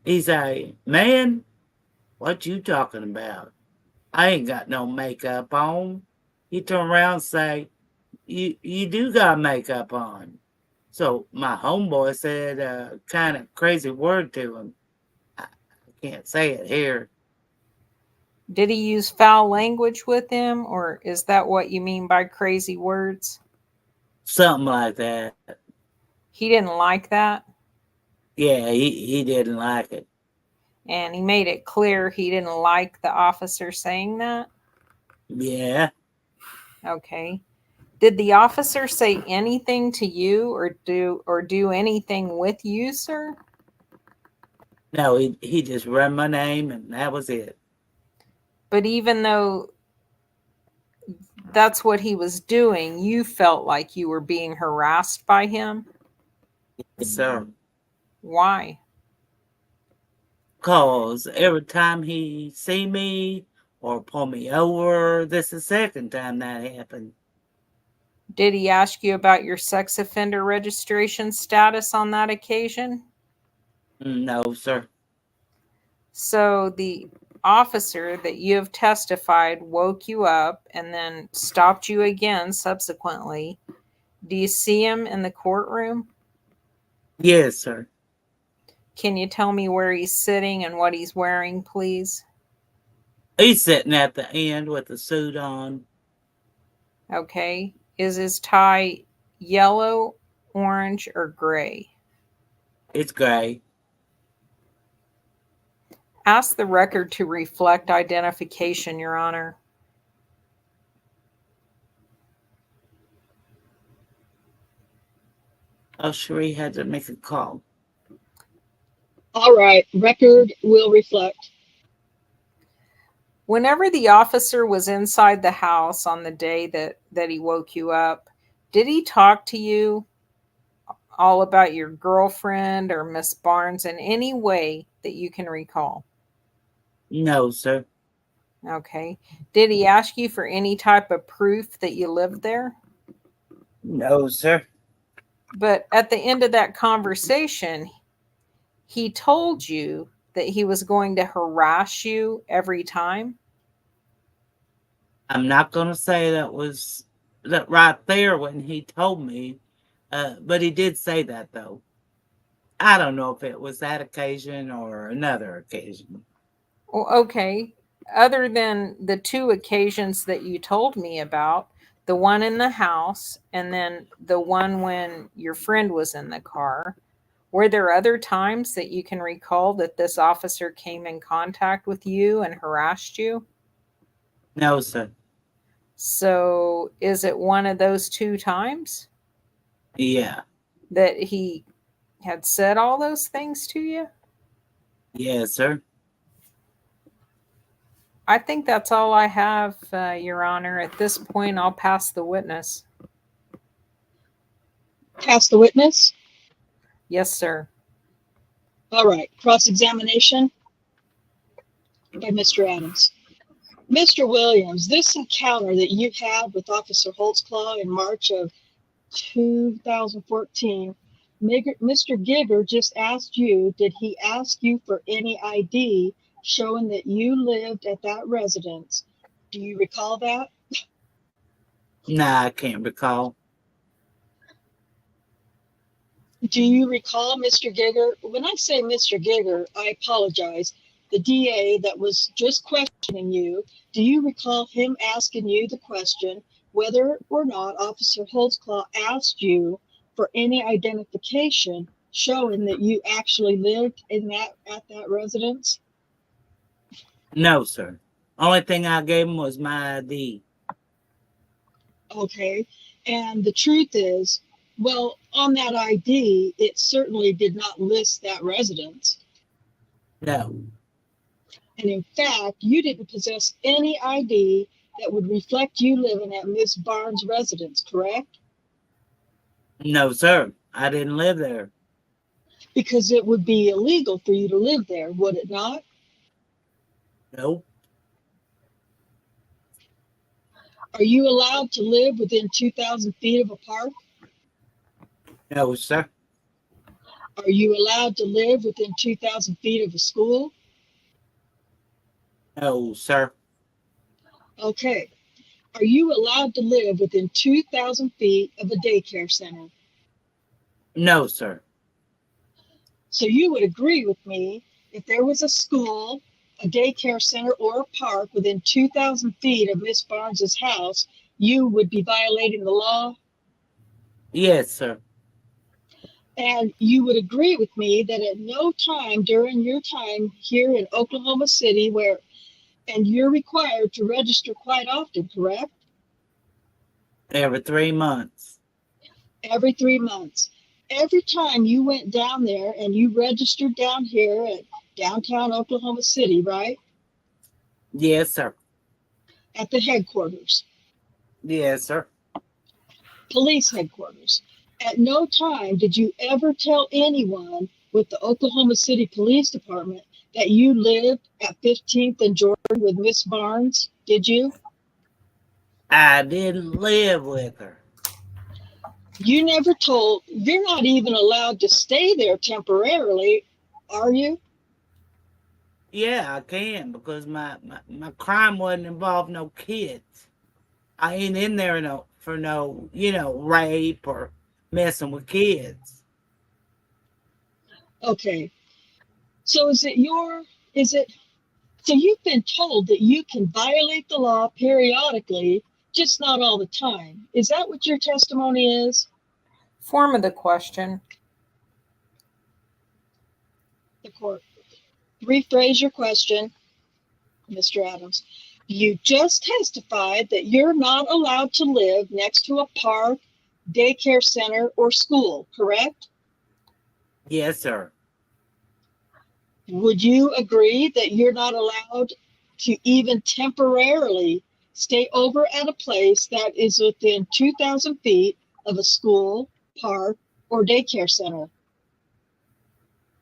man, what you talking about? I ain't got no makeup on. He turned around and say, you do got makeup on. So my homeboy said a kind of crazy word to him. I can't say it here. Did he use foul language with him, or is that what you mean by crazy words? Something like that. He didn't like that, Yeah, he didn't like it. and he made it clear he didn't like the officer saying that? Yeah. Okay. Did the officer say anything to you or do anything with you, sir? No, he just read my name and that was it. But even though that's what he was doing, you felt like you were being harassed by him? Yes, sir. Why? Cause every time he see me or pull me over, this is the second time that happened. Did he ask you about your sex offender registration status on that occasion? No, sir. So the officer that you have testified woke you up and then stopped you again subsequently. Do you see him in the courtroom? Yes, sir. Can you tell me where he's sitting and what he's wearing, please? He's sitting at the end with the suit on. Okay. Is his tie yellow, orange, or gray? It's gray. Ask the record to reflect identification, Your Honor. Oh, Cherie had to make a call. All right, record will reflect. Whenever the officer was inside the house on the day that he woke you up, did he talk to you all about your girlfriend or Miss Barnes in any way that you can recall? No, sir. Okay. Did he ask you for any type of proof that you lived there? No, sir. But at the end of that conversation, he told you that he was going to harass you every time? I'm not going to say that was that right there when he told me, but he did say that, though. I don't know if it was that occasion or another occasion. Well, okay. Other than the two occasions that you told me about, the one in the house and then the one when your friend was in the car, were there other times that you can recall that this officer came in contact with you and harassed you? No, sir. So is it one of those two times Yeah. that he had said all those things to you? Yes, sir. I think that's all I have, Your Honor. At this point, I'll pass the witness. Pass the witness. Yes, sir. All right, cross-examination by Mr. Adams. Mr. Williams, this encounter that you had with Officer Holtzclaw in March of 2014, Mr. Gigger just asked you, did he ask you for any ID showing that you lived at that residence? Do you recall that? Nah, I can't recall. Do you recall, Mr. Gigger? When I say Mr. Gigger, I apologize. The DA that was just questioning you, do you recall him asking you the question whether or not Officer Holtzclaw asked you for any identification showing that you actually lived in at that residence? No, sir. Only thing I gave him was my ID. Okay. And the truth is, well, on that ID, it certainly did not list that residence. No. And in fact, you didn't possess any ID that would reflect you living at Miss Barnes' residence, correct? No, sir. I didn't live there. Because it would be illegal for you to live there, would it not? Nope. Are you allowed to live within 2,000 feet of a park? No, sir. Are you allowed to live within 2,000 feet of a school? No, sir. Okay. Are you allowed to live within 2,000 feet of a daycare center? No, sir. So you would agree with me if there was a school, a daycare center, or a park within 2,000 feet of Miss Barnes's house, you would be violating the law? Yes, sir. And you would agree with me that at no time during your time here in Oklahoma City, and you're required to register quite often, correct? Every 3 months. Every 3 months. Every time you went down there and you registered down here at downtown Oklahoma City, right? Yes, sir. At the headquarters, Yes, sir. police headquarters. At no time did you ever tell anyone with the Oklahoma City Police Department that you lived at 15th and Jordan with Miss Barnes, did you? I didn't live with her. You never told, you're not even allowed to stay there temporarily, are you? Yeah, I can because my crime wasn't involved no kids. I ain't in there for no, rape or messing with kids. Okay. So so you've been told that you can violate the law periodically, just not all the time. Is that what your testimony is? Form of the question. The court. Rephrase your question, Mr. Adams. You just testified that you're not allowed to live next to a park, daycare center, or school, correct? Yes, sir. Would you agree that you're not allowed to even temporarily stay over at a place that is within 2,000 feet of a school, park, or daycare center?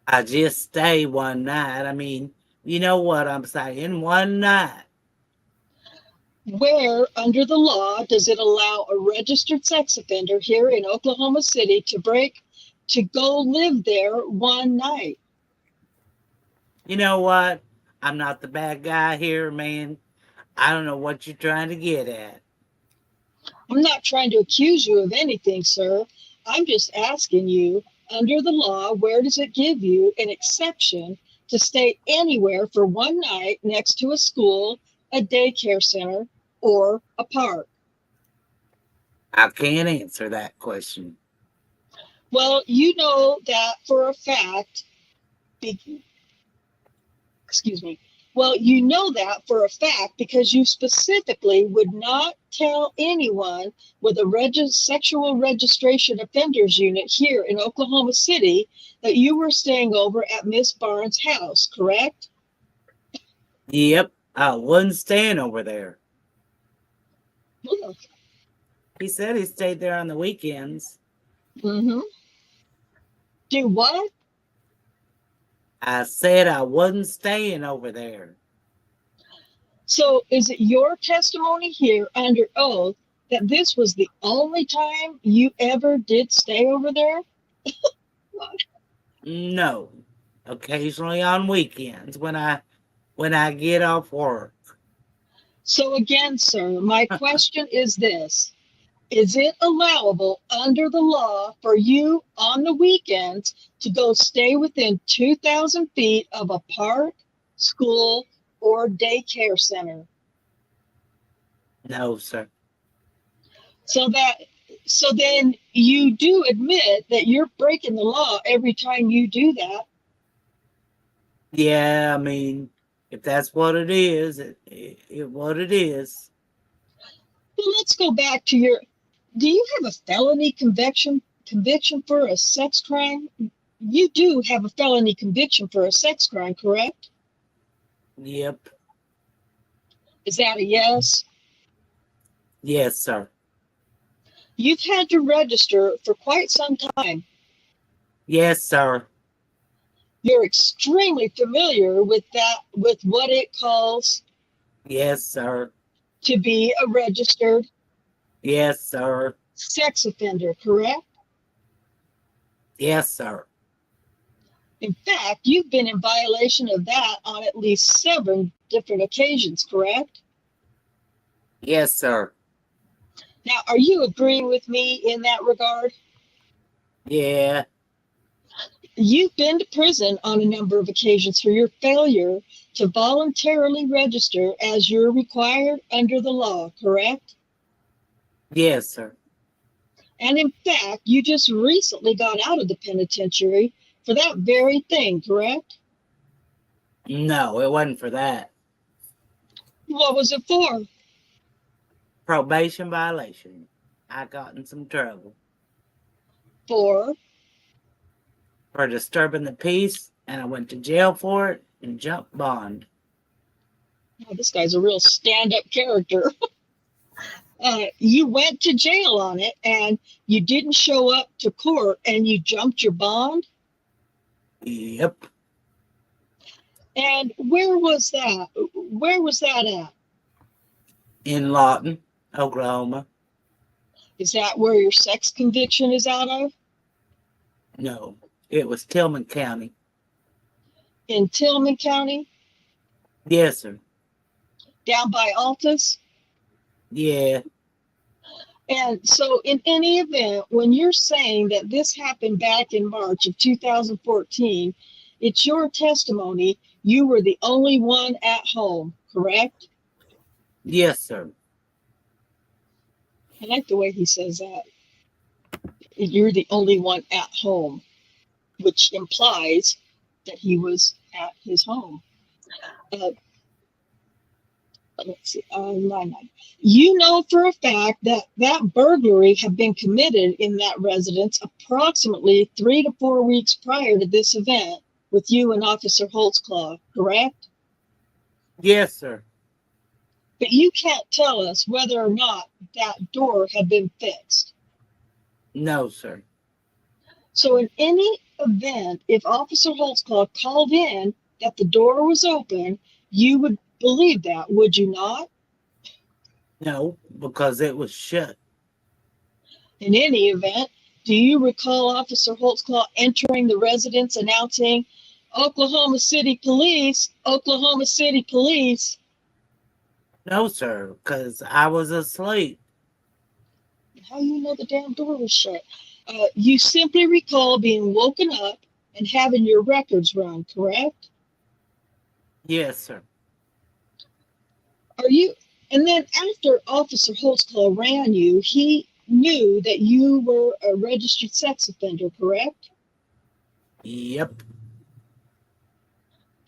I just stay one night. I mean, you know what I'm saying? One night. Where, under the law, does it allow a registered sex offender here in Oklahoma City to go live there one night? You know what? I'm not the bad guy here, man. I don't know what you're trying to get at. I'm not trying to accuse you of anything, sir. I'm just asking you, under the law, where does it give you an exception to stay anywhere for one night next to a school, a daycare center, or a park? I can't answer that question. Well, you know that for a fact. Excuse me. Well, you know that for a fact because you specifically would not tell anyone with a sexual registration offenders unit here in Oklahoma City that you were staying over at Miss Barnes' house, correct? Yep, I wasn't staying over there. He said he stayed there on the weekends. Mm-hmm. Do what? I said I wasn't staying over there. So is it your testimony here under oath that this was the only time you ever did stay over there? No. Occasionally on weekends when I get off work. So again, sir, my question is this. Is it allowable under the law for you on the weekends to go stay within 2,000 feet of a park, school, or daycare center? No, sir. So then you do admit that you're breaking the law every time you do that. Yeah, I mean, if that's what it is, what it is. Well, let's go back to do you have a felony conviction for a sex crime? You do have a felony conviction for a sex crime, correct? Yep. Is that a yes? Yes, sir. You've had to register for quite some time. Yes, sir. You're extremely familiar with what it calls Yes, sir. to be a registered Yes, sir. sex offender, correct? Yes, sir. In fact, you've been in violation of that on at least 7 different occasions, correct? Yes, sir. Now, are you agreeing with me in that regard? Yeah. You've been to prison on a number of occasions for your failure to voluntarily register as you're required under the law, correct? Yes, sir. And in fact, you just recently got out of the penitentiary for that very thing, correct? No, it wasn't for that. What was it for? Probation violation. I got in some trouble. For disturbing the peace, and I went to jail for it and jumped bond. Oh, this guy's a real stand-up character. You went to jail on it, and you didn't show up to court, and you jumped your bond? Yep. And where was that? Where was that at? In Lawton, Oklahoma. Is that where your sex conviction is out of? No, it was Tillman County. In Tillman County? Yes, sir. Down by Altus? Yeah. And so in any event, when you're saying that this happened back in March of 2014, it's your testimony you were the only one at home, correct? Yes, sir. I like the way he says that. You're the only one at home, which implies that he was at his home. Let's see, line 9. You know for a fact that that burglary had been committed in that residence approximately 3 to 4 weeks prior to this event with you and Officer Holtzclaw, correct? Yes, sir. But you can't tell us whether or not that door had been fixed. No, sir. So in any event, if Officer Holtzclaw called in that the door was open, you would believe that, would you not? No, because it was shut. In any event, do you recall Officer Holtzclaw entering the residence announcing, Oklahoma City Police, Oklahoma City Police? No, sir, because I was asleep. How you know the damn door was shut? You simply recall being woken up and having your records run, correct? Yes, sir. Are you? And then after Officer Holtzclaw ran you, he knew that you were a registered sex offender, correct? Yep.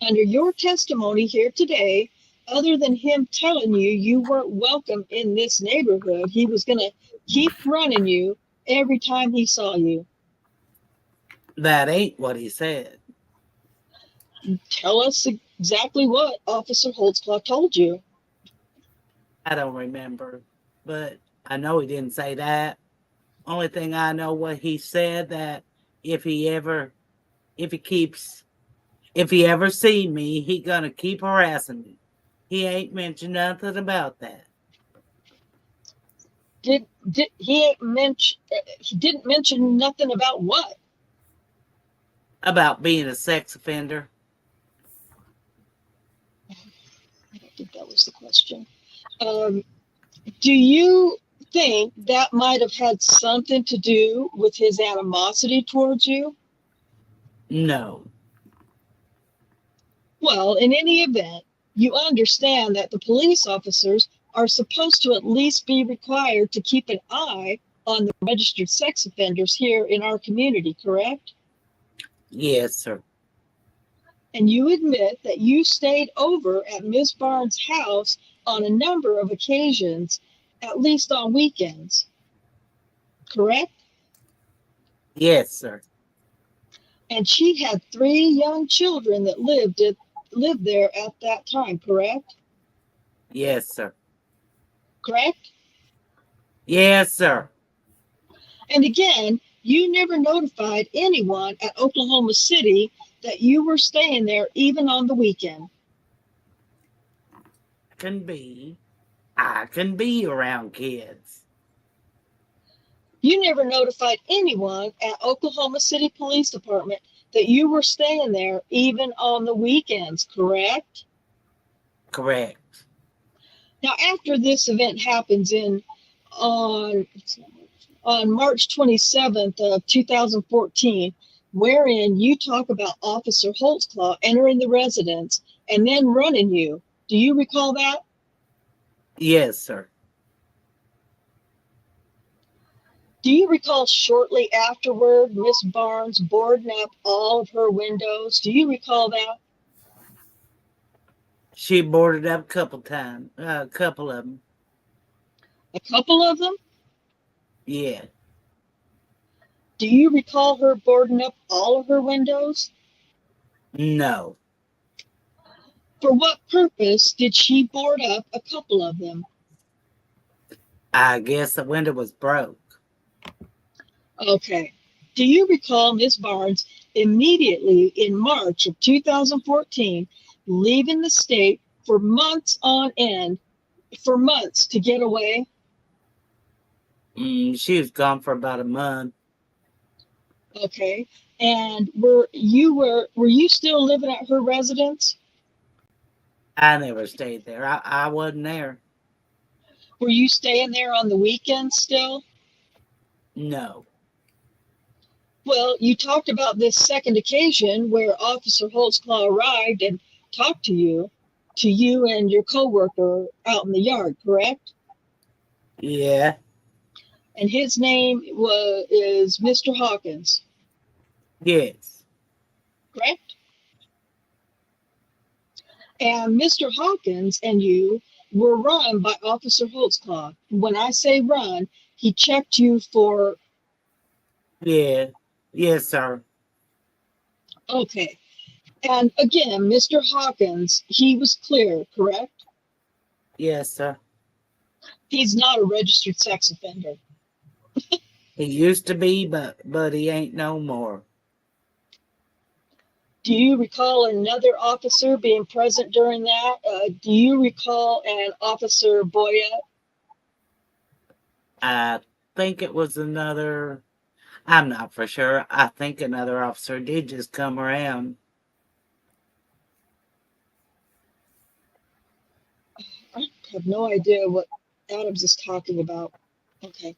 Under your testimony here today, other than him telling you you weren't welcome in this neighborhood, he was going to keep running you every time he saw you. That ain't what he said. Tell us exactly what Officer Holtzclaw told you. I don't remember, but I know he didn't say that. Only thing I know what he said, that if he ever see me, he gonna keep harassing me. He ain't mentioned nothing about that. He didn't mention nothing about what? About being a sex offender. I don't think that was the question. Do you think that might have had something to do with his animosity towards you? No. Well, in any event, you understand that the police officers are supposed to at least be required to keep an eye on the registered sex offenders here in our community, correct? Yes, sir. And you admit that you stayed over at Ms. Barnes' house on a number of occasions, at least on weekends, correct? Yes, sir. And she had 3 young children that lived there at that time, correct? Yes, sir. Correct? Yes, sir. And again, you never notified anyone at Oklahoma City that you were staying there even on the weekend. I can be around kids. You never notified anyone at Oklahoma City Police Department that you were staying there even on the weekends, correct? Correct. Now, after this event happens on March 27th of 2014, wherein you talk about Officer Holtzclaw entering the residence and then running you. Do you recall that? Yes, sir. Do you recall shortly afterward, Miss Barnes boarding up all of her windows? Do you recall that? She boarded up a couple times. A couple of them. A couple of them? Yeah. Do you recall her boarding up all of her windows? No. For what purpose did she board up a couple of them? I guess the window was broke. Okay. Do you recall Miss Barnes immediately in March of 2014 leaving the state for months on end, for months to get away? She was gone for about a month. Okay. And were you still living at her residence? I never stayed there. I wasn't there. Were you staying there on the weekends still? No. Well, you talked about this second occasion where Officer Holtzclaw arrived and talked to you and your coworker out in the yard, correct? Yeah. and his name is Mr. Hawkins, Yes. correct? And Mr. Hawkins and you were run by Officer Holtzclaw. When I say run, he checked you for, Yeah. Yes, sir. okay. And again, Mr. Hawkins, he was clear, correct? Yes, sir. He's not a registered sex offender. He used to be, but he ain't no more. Do you recall another officer being present during that? Do you recall an Officer Boyette? I think it was another. I'm not for sure. I think another officer did just come around. I have no idea what Adams is talking about. Okay.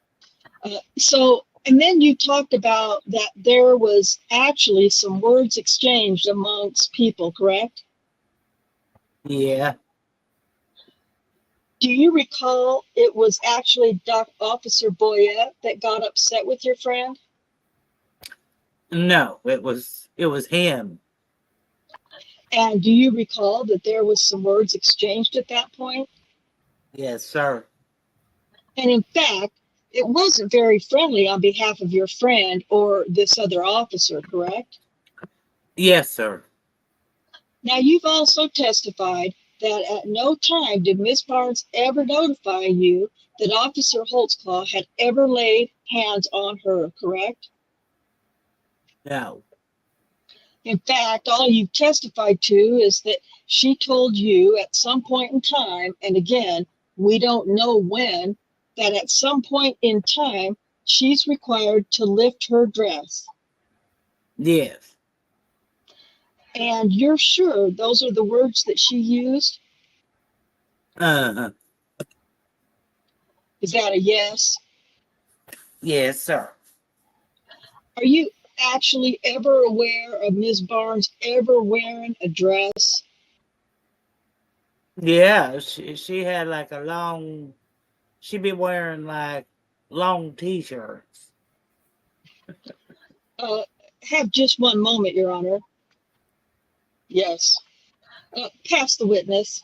And then you talked about that there was actually some words exchanged amongst people, correct? Yeah. Do you recall it was actually Officer Boyette that got upset with your friend? No, it was him. And do you recall that there was some words exchanged at that point? Yes, sir. And in fact, it wasn't very friendly on behalf of your friend or this other officer, correct? Yes, sir. Now, you've also testified that at no time did Miss Barnes ever notify you that Officer Holtzclaw had ever laid hands on her, correct? No. In fact, all you've testified to is that she told you at some point in time, and again, we don't know when, that at some point in time, she's required to lift her dress. Yes. And you're sure those are the words that she used? Uh-huh. Is that a yes? Yes, sir. Are you actually ever aware of Ms. Barnes ever wearing a dress? Yeah, she had like a long. She'd be wearing like long t-shirts. Have just one moment, Your Honor. Yes. Pass the witness.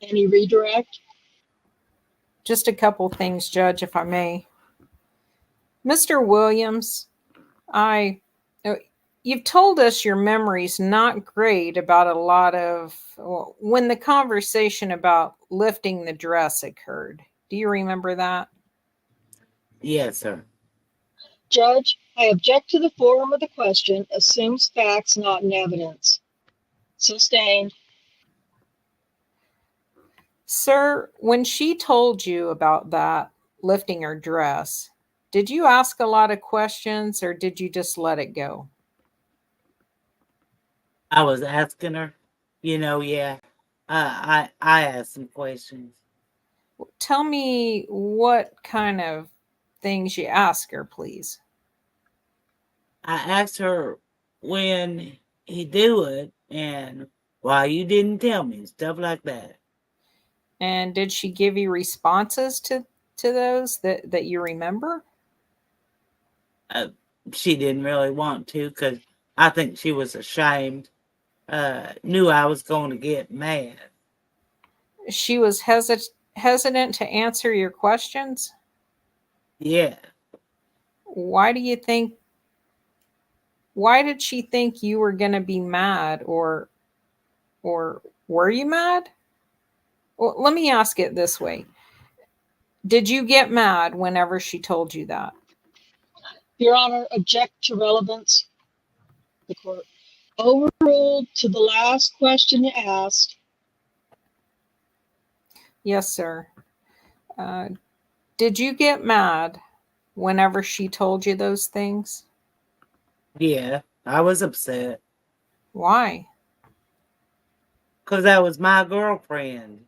Any redirect? Just a couple things, Judge, if I may. Mr. Williams, you've told us your memory's not great about a lot of when the conversation about lifting the dress occurred. Do you remember that? Yes, sir. Judge, I object to the form of the question, assumes facts not in evidence. Sustained. Sir, when she told you about that, lifting her dress, did you ask a lot of questions or did you just let it go? I was asking her, yeah. I asked some questions. Tell me what kind of things you ask her, please. I asked her when he do it and why you didn't tell me, stuff like that. And did she give you responses to those that you remember? She didn't really want to because I think she was ashamed. Knew I was going to get mad. She was hesitant to answer your questions? Yeah. Why did she think you were going to be mad or were you mad? Well, let me ask it this way. Did you get mad whenever she told you that? Your Honor, object to relevance. The court overruled to the last question you asked. Yes, sir. Did you get mad whenever she told you those things? Yeah, I was upset. Why? Because that was my girlfriend.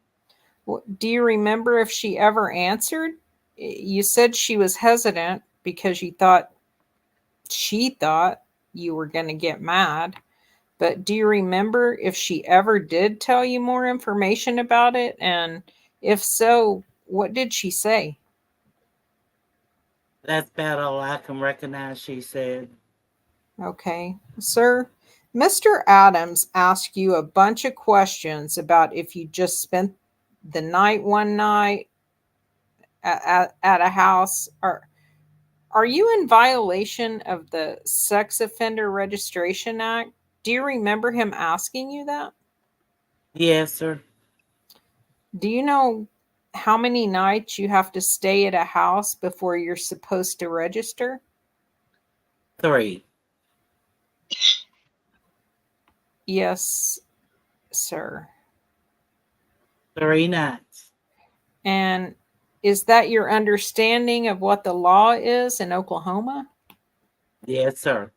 Do you remember if she ever answered? You said she was hesitant because she thought you were going to get mad. But do you remember if she ever did tell you more information about it? And if so, what did she say? That's about all I can recognize, she said. Okay. Sir, Mr. Adams asked you a bunch of questions about if you just spent the night one night at a house. Are you in violation of the Sex Offender Registration Act? Do you remember him asking you that? Yes, sir. Do you know how many nights you have to stay at a house before you're supposed to register? 3. Yes, sir. 3 nights. And is that your understanding of what the law is in Oklahoma? Yes, sir.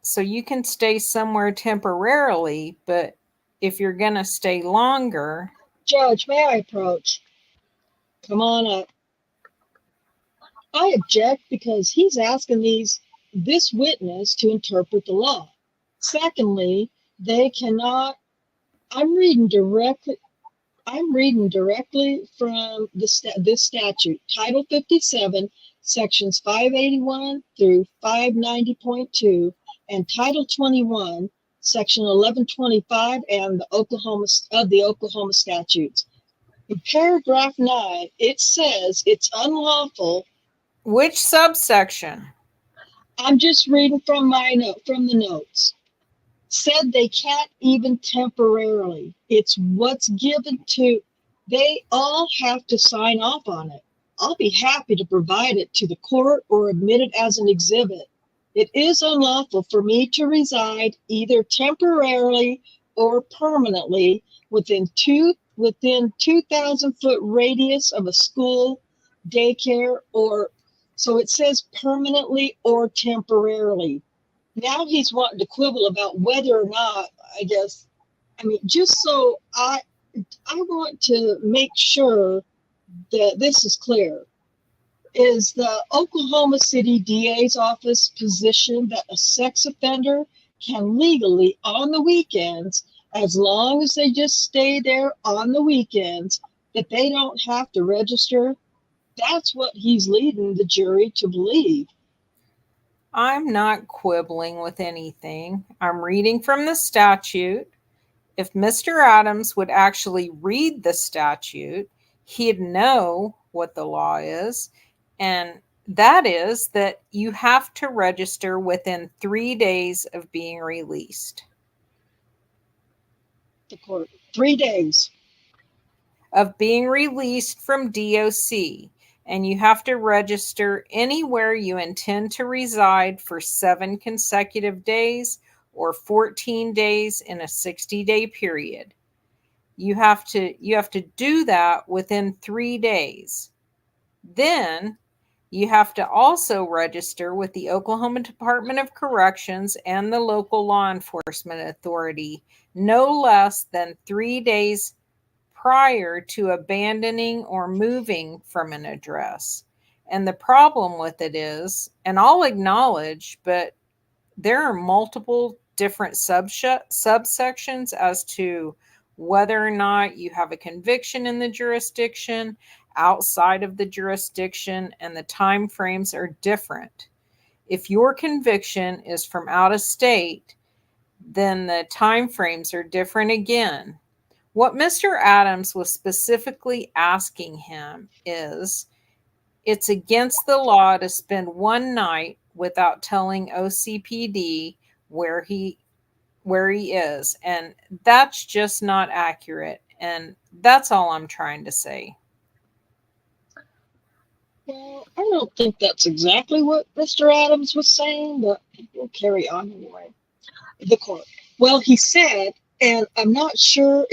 So you can stay somewhere temporarily, but if you're going to stay longer. Judge, may I approach? Come on up. I object because he's asking this witness to interpret the law. Secondly, they cannot. I'm reading directly from this statute, Title 57, Sections 581 through 590.2, and Title 21, Section 1125, and the Oklahoma statutes. In paragraph 9, it says it's unlawful. Which subsection? I'm just reading from the notes. Said they can't even temporarily. It's what's given to, they all have to sign off on it. I'll be happy to provide it to the court or admit it as an exhibit. It is unlawful for me to reside either temporarily or permanently within 2,000 foot radius of a school, daycare, or, so it says permanently or temporarily. Now he's wanting to quibble about whether or not, I guess, I mean, just so I want to make sure that this is clear. Is the Oklahoma City DA's office position that a sex offender can legally on the weekends, as long as they just stay there on the weekends, that they don't have to register? That's what he's leading the jury to believe. I'm not quibbling with anything. I'm reading from the statute. If Mr. Adams would actually read the statute, he'd know what the law is. And that is that you have to register within 3 days of being released. The court, 3 days. Of being released from DOC. And you have to register anywhere you intend to reside for 7 consecutive days or 14 days in a 60-day period. You have to do that within 3 days. Then you have to also register with the Oklahoma Department of Corrections and the local law enforcement authority no less than 3 days prior to abandoning or moving from an address. And the problem with it is, and I'll acknowledge, but there are multiple different subsections as to whether or not you have a conviction in the jurisdiction, outside of the jurisdiction, and the time frames are different. If your conviction is from out of state, then the time frames are different again. What Mr. Adams was specifically asking him is, it's against the law to spend one night without telling OCPD where he is. And that's just not accurate. And that's all I'm trying to say. Well, I don't think that's exactly what Mr. Adams was saying, but we'll carry on anyway. The court. Well, he said, and I'm not sure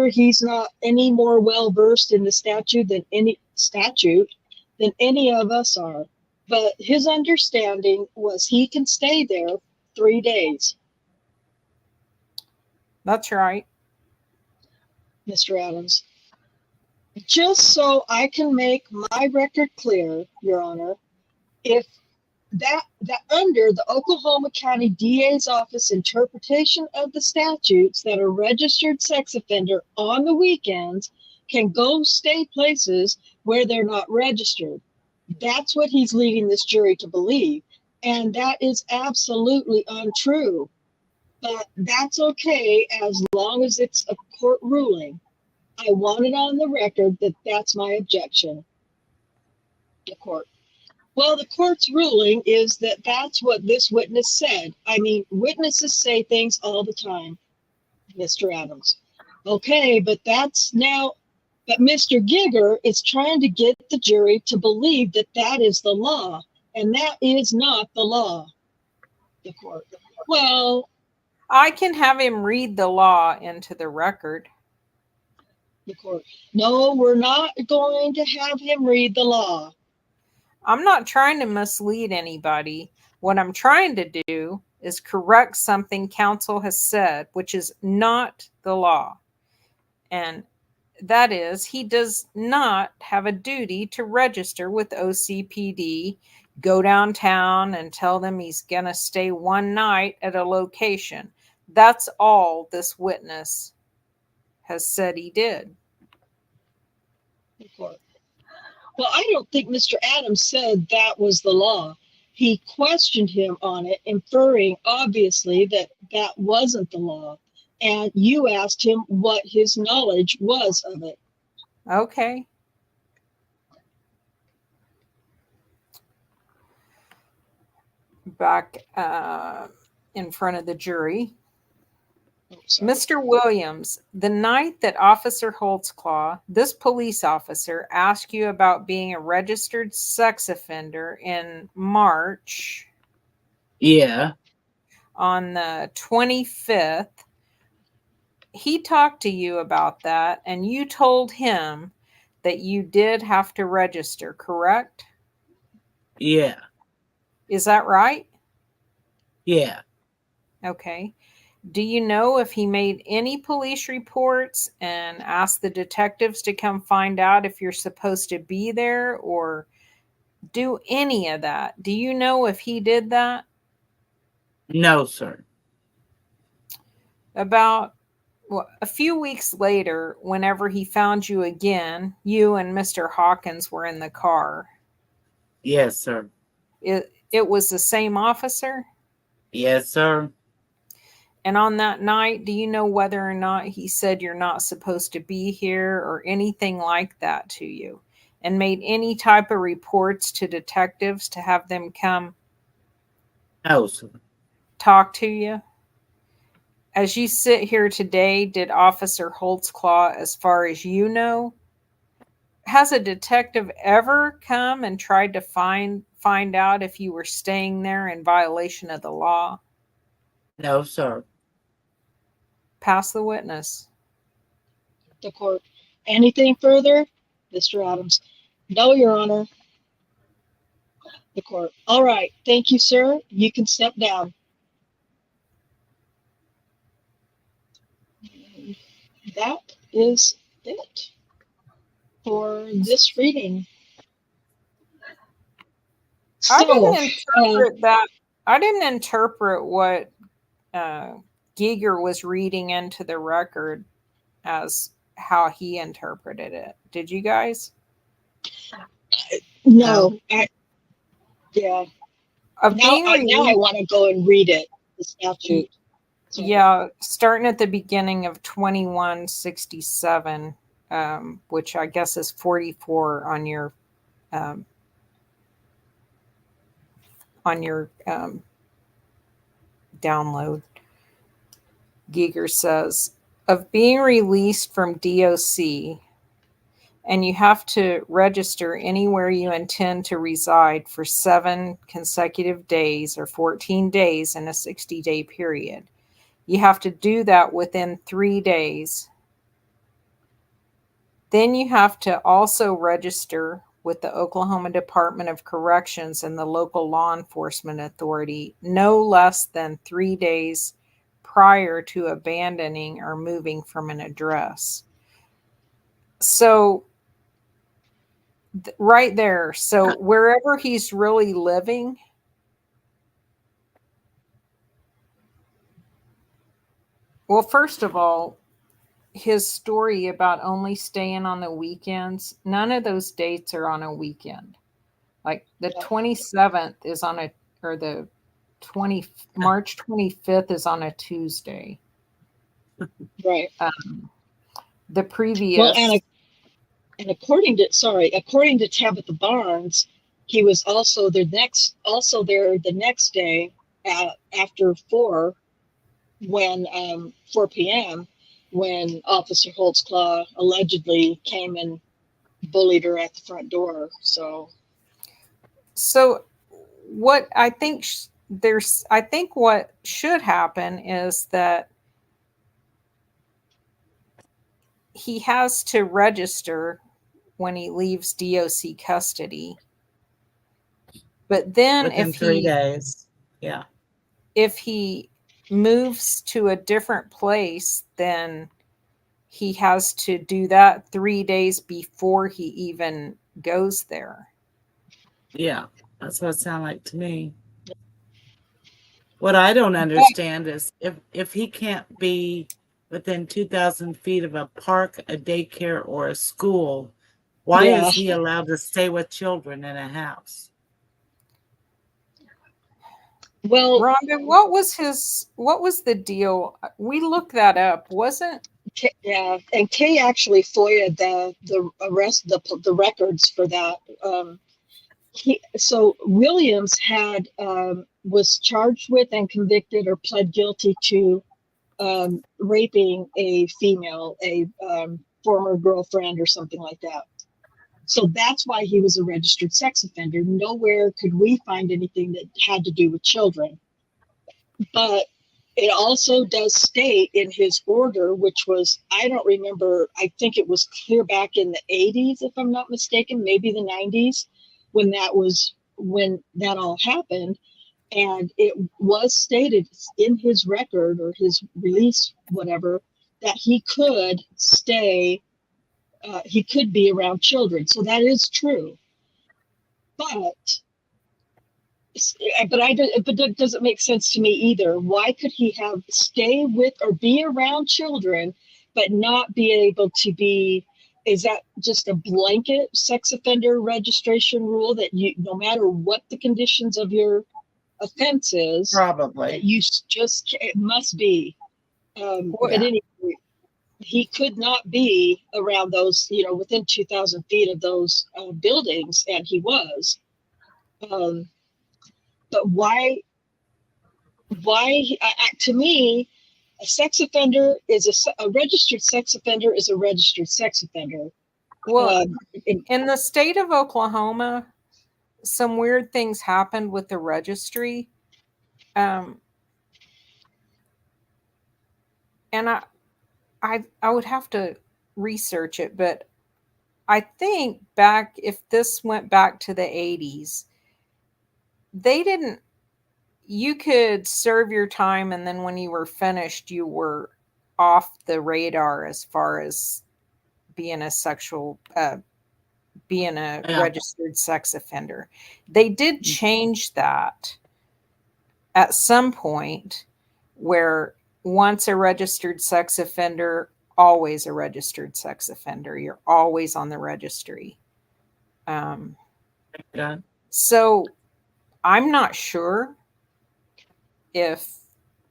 he's not any more well versed in the statute than any of us are. But his understanding was he can stay there 3 days. That's right. Mr. Adams. Just so I can make my record clear, Your Honor, if that under the Oklahoma County DA's office interpretation of the statutes, that a registered sex offender on the weekends can go stay places where they're not registered. That's what he's leading this jury to believe. And that is absolutely untrue. But that's okay as long as it's a court ruling. I want it on the record that that's my objection. The court. Well, the court's ruling is that that's what this witness said. I mean, witnesses say things all the time, Mr. Adams. Okay, but Mr. Giger is trying to get the jury to believe that that is the law, and that is not the law. The court. Well, I can have him read the law into the record. the court. No, we're not going to have him read the law. I'm not trying to mislead anybody. What I'm trying to do is correct something counsel has said, which is not the law. And that is, he does not have a duty to register with OCPD, go downtown and tell them he's going to stay one night at a location. That's all this witness has said he did. The court. Well, I don't think Mr. Adams said that was the law. He questioned him on it, inferring obviously that that wasn't the law. And you asked him what his knowledge was of it. Okay. Back in front of the jury. Oh, sorry. Mr. Williams, the night that Officer Holtzclaw, this police officer, asked you about being a registered sex offender in March, Yeah. on the 25th, he talked to you about that, and you told him that you did have to register, correct? Yeah. Is that right? Yeah. Okay. Do you know if he made any police reports and asked the detectives to come find out if you're supposed to be there or do any of that? Do you know if he did that? No, sir. About a few weeks later, whenever he found you again, you and Mr. Hawkins were in the car. Yes, sir. It was the same officer? Yes, sir. And on that night, do you know whether or not he said you're not supposed to be here or anything like that to you? And made any type of reports to detectives to have them come No, sir. talk to you? As you sit here today, did Officer Holtzclaw, as far as you know, has a detective ever come and tried to find out if you were staying there in violation of the law? No, sir. Pass the witness. The court. Anything further? Mr. Adams. No, Your Honor. The court. All right. Thank you, sir. You can step down. And that is it for this reading. I So, didn't interpret that. I didn't interpret what Giger was reading into the record as how he interpreted it. Did you guys? no, yeah. Of Now being I released, want to go and read it, the statute. So, yeah, starting at the beginning of 2167, which I guess is 44 on your download. Giger says, of being released from DOC, and you have to register anywhere you intend to reside for 7 consecutive days or 14 days in a 60-day period. You have to do that within 3 days. Then you have to also register with the Oklahoma Department of Corrections and the local law enforcement authority no less than 3 days prior to abandoning or moving from an address. So right there. So wherever he's really living, well, first of all, his story about only staying on the weekends, none of those dates are on a weekend. Like the 27th is on a, or the March 25th is on a Tuesday. Right. The Well, previous, and according to Tabitha Barnes, he was also there the next day after 4 p.m. when Officer Holtzclaw allegedly came and bullied her at the front door. So what I think I think what should happen is that he has to register when he leaves DOC custody. But then within if 3 days. Yeah. if he moves to a different place, then he has to do that 3 days before he even goes there. Yeah. That's what it sounded like to me. What I don't understand is if he can't be within 2,000 feet of a park, a daycare, or a school, why Yeah. is he allowed to stay with children in a house? well, Rhonda, what was the deal? We looked that up. Wasn't yeah, and Kay actually FOIA'd the records for that. So Williams was charged with and convicted or pled guilty to raping a female, a former girlfriend or something like that. So that's why he was a registered sex offender. Nowhere could we find anything that had to do with children. But it also does state in his order, which was, I don't remember, I think it was clear back in the 80s, if I'm not mistaken, maybe the 90s, when that all happened. And it was stated in his record or his release, whatever, that he could be around children. So that is true. But that doesn't make sense to me either. Why could he stay with or be around children, but not be able to be? Is that just a blanket sex offender registration rule that no matter what the conditions of your offense is, Probably. it must be. But anyway, he could not be around those, within 2,000 feet of those buildings, and he was. But why? To me, a sex offender is a registered sex offender is a registered sex offender. Well, in the state of Oklahoma, some weird things happened with the registry. And I would have to research it, but I think if this went back to the 80s, you could serve your time, and then when you were finished, you were off the radar as far as being a registered sex offender. They did change that at some point, where once a registered sex offender, always a registered sex offender. You're always on the registry. So I'm not sure if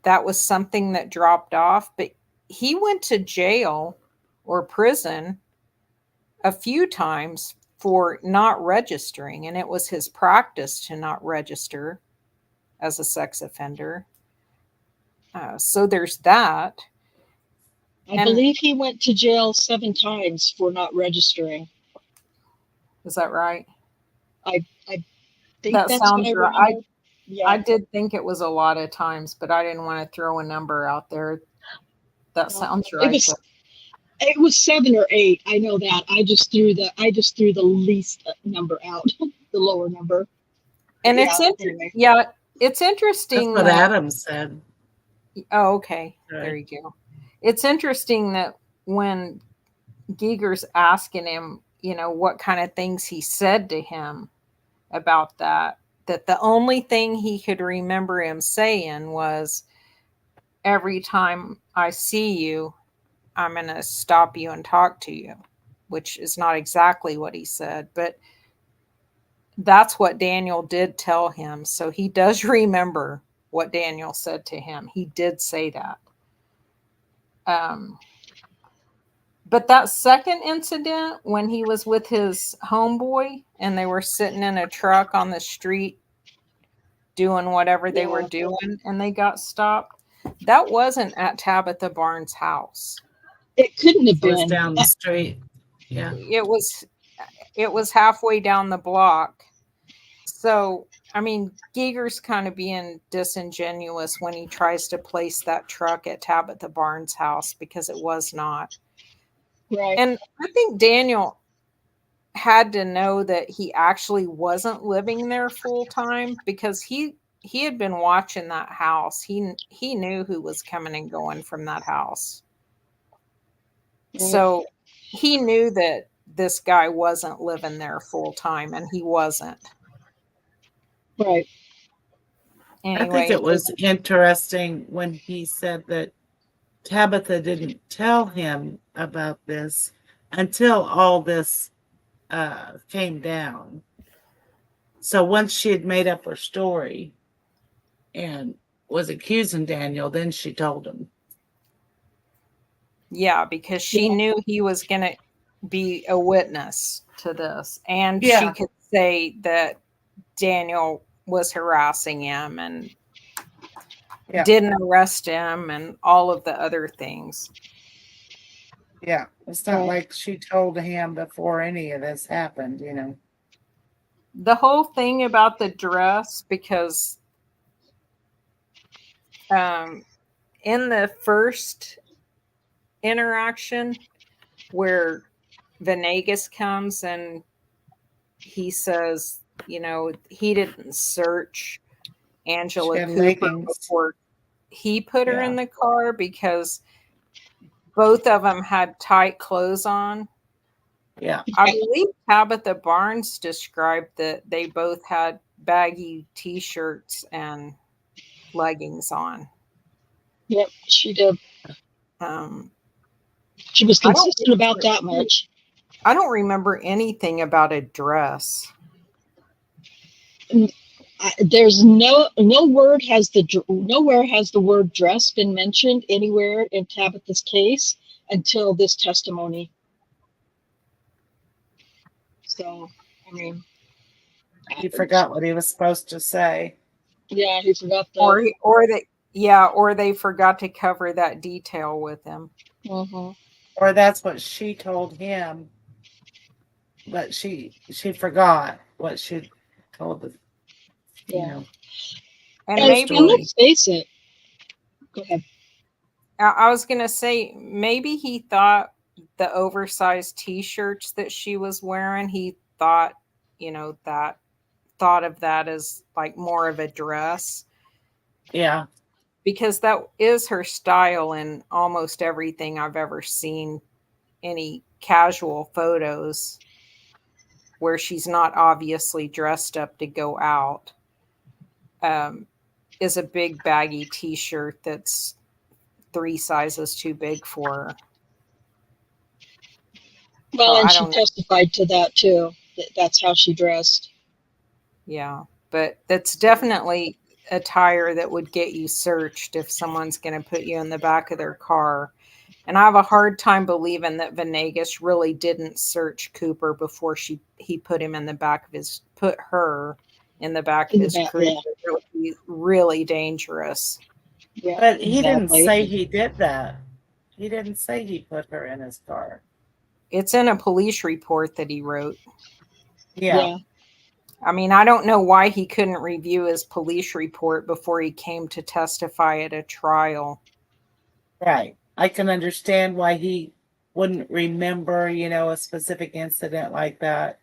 that was something that dropped off, but he went to jail or prison a few times for not registering, and it was his practice to not register as a sex offender. So there's that. I believe he went to jail 7 times for not registering. Is that right? I think that that's sounds what I right. remember. Yeah. I did think it was a lot of times, but I didn't want to throw a number out there. That sounds right. It was 7 or 8. I know that. I just threw the least number out, the lower number. And anyway. It's interesting. That's what Adam said. Oh, okay. Right. There you go. It's interesting that when Giger's asking him, what kind of things he said to him about that the only thing he could remember him saying was, every time I see you, I'm going to stop you and talk to you, which is not exactly what he said. But that's what Daniel did tell him. So he does remember what Daniel said to him. He did say that. But that second incident, when he was with his homeboy and they were sitting in a truck on the street doing whatever they were doing and they got stopped, that wasn't at Tabitha Barnes' house. It couldn't have It was been. down the street. Yeah. It was halfway down the block. So, I mean, Giger's kind of being disingenuous when he tries to place that truck at Tabitha Barnes' house, because it was not. Right. And I think Daniel had to know that he actually wasn't living there full time, because he had been watching that house. He knew who was coming and going from that house. Right. So he knew that this guy wasn't living there full time, and he wasn't. Right. Anyway, I think it was interesting when he said that Tabitha didn't tell him about this until all this came down. So once she had made up her story and was accusing Daniel, then she told him. yeah, because she knew he was going to be a witness to this, and she Yeah. could say that Daniel was harassing him and didn't arrest him and all of the other things. Yeah, it's not like she told him before any of this happened, you know. The whole thing about the dress, because in the first interaction where Venegas comes and he says, you know, he didn't search Angela She had Cooper leggings. before he put her in the car, because both of them had tight clothes on. Yeah. I believe Tabitha Barnes described that they both had baggy t-shirts and leggings on. Yep, she did. She was I don't consistent about that much. I don't remember anything about a dress. There's nowhere has the word dress been mentioned anywhere in Tabitha's case until this testimony. So, I mean, He forgot what he was supposed to say. yeah, he forgot the. Or they forgot to cover that detail with him. Mm-hmm. Or that's what she told him, but she forgot what she told the, you know. And maybe, and let's face it. Go ahead. I was gonna say, maybe he thought the oversized t-shirts that she was wearing, he thought, you know, thought of that as like more of a dress. Yeah. Because that is her style in almost everything I've ever seen. Any casual photos where she's not obviously dressed up to go out, is a big baggy t-shirt that's 3 sizes too big for her. Well, and she testified to that too. That's how she dressed. Yeah, but that's definitely attire that would get you searched if someone's going to put you in the back of their car. And I have a hard time believing that Venegas really didn't search Cooper before he put her in the back of his cruiser. It would be really dangerous. Yeah, but he didn't say he did that. He didn't say he put her in his car. It's in a police report that he wrote. Yeah. I mean, I don't know why he couldn't review his police report before he came to testify at a trial. Right. I can understand why he wouldn't remember, you know, a specific incident like that.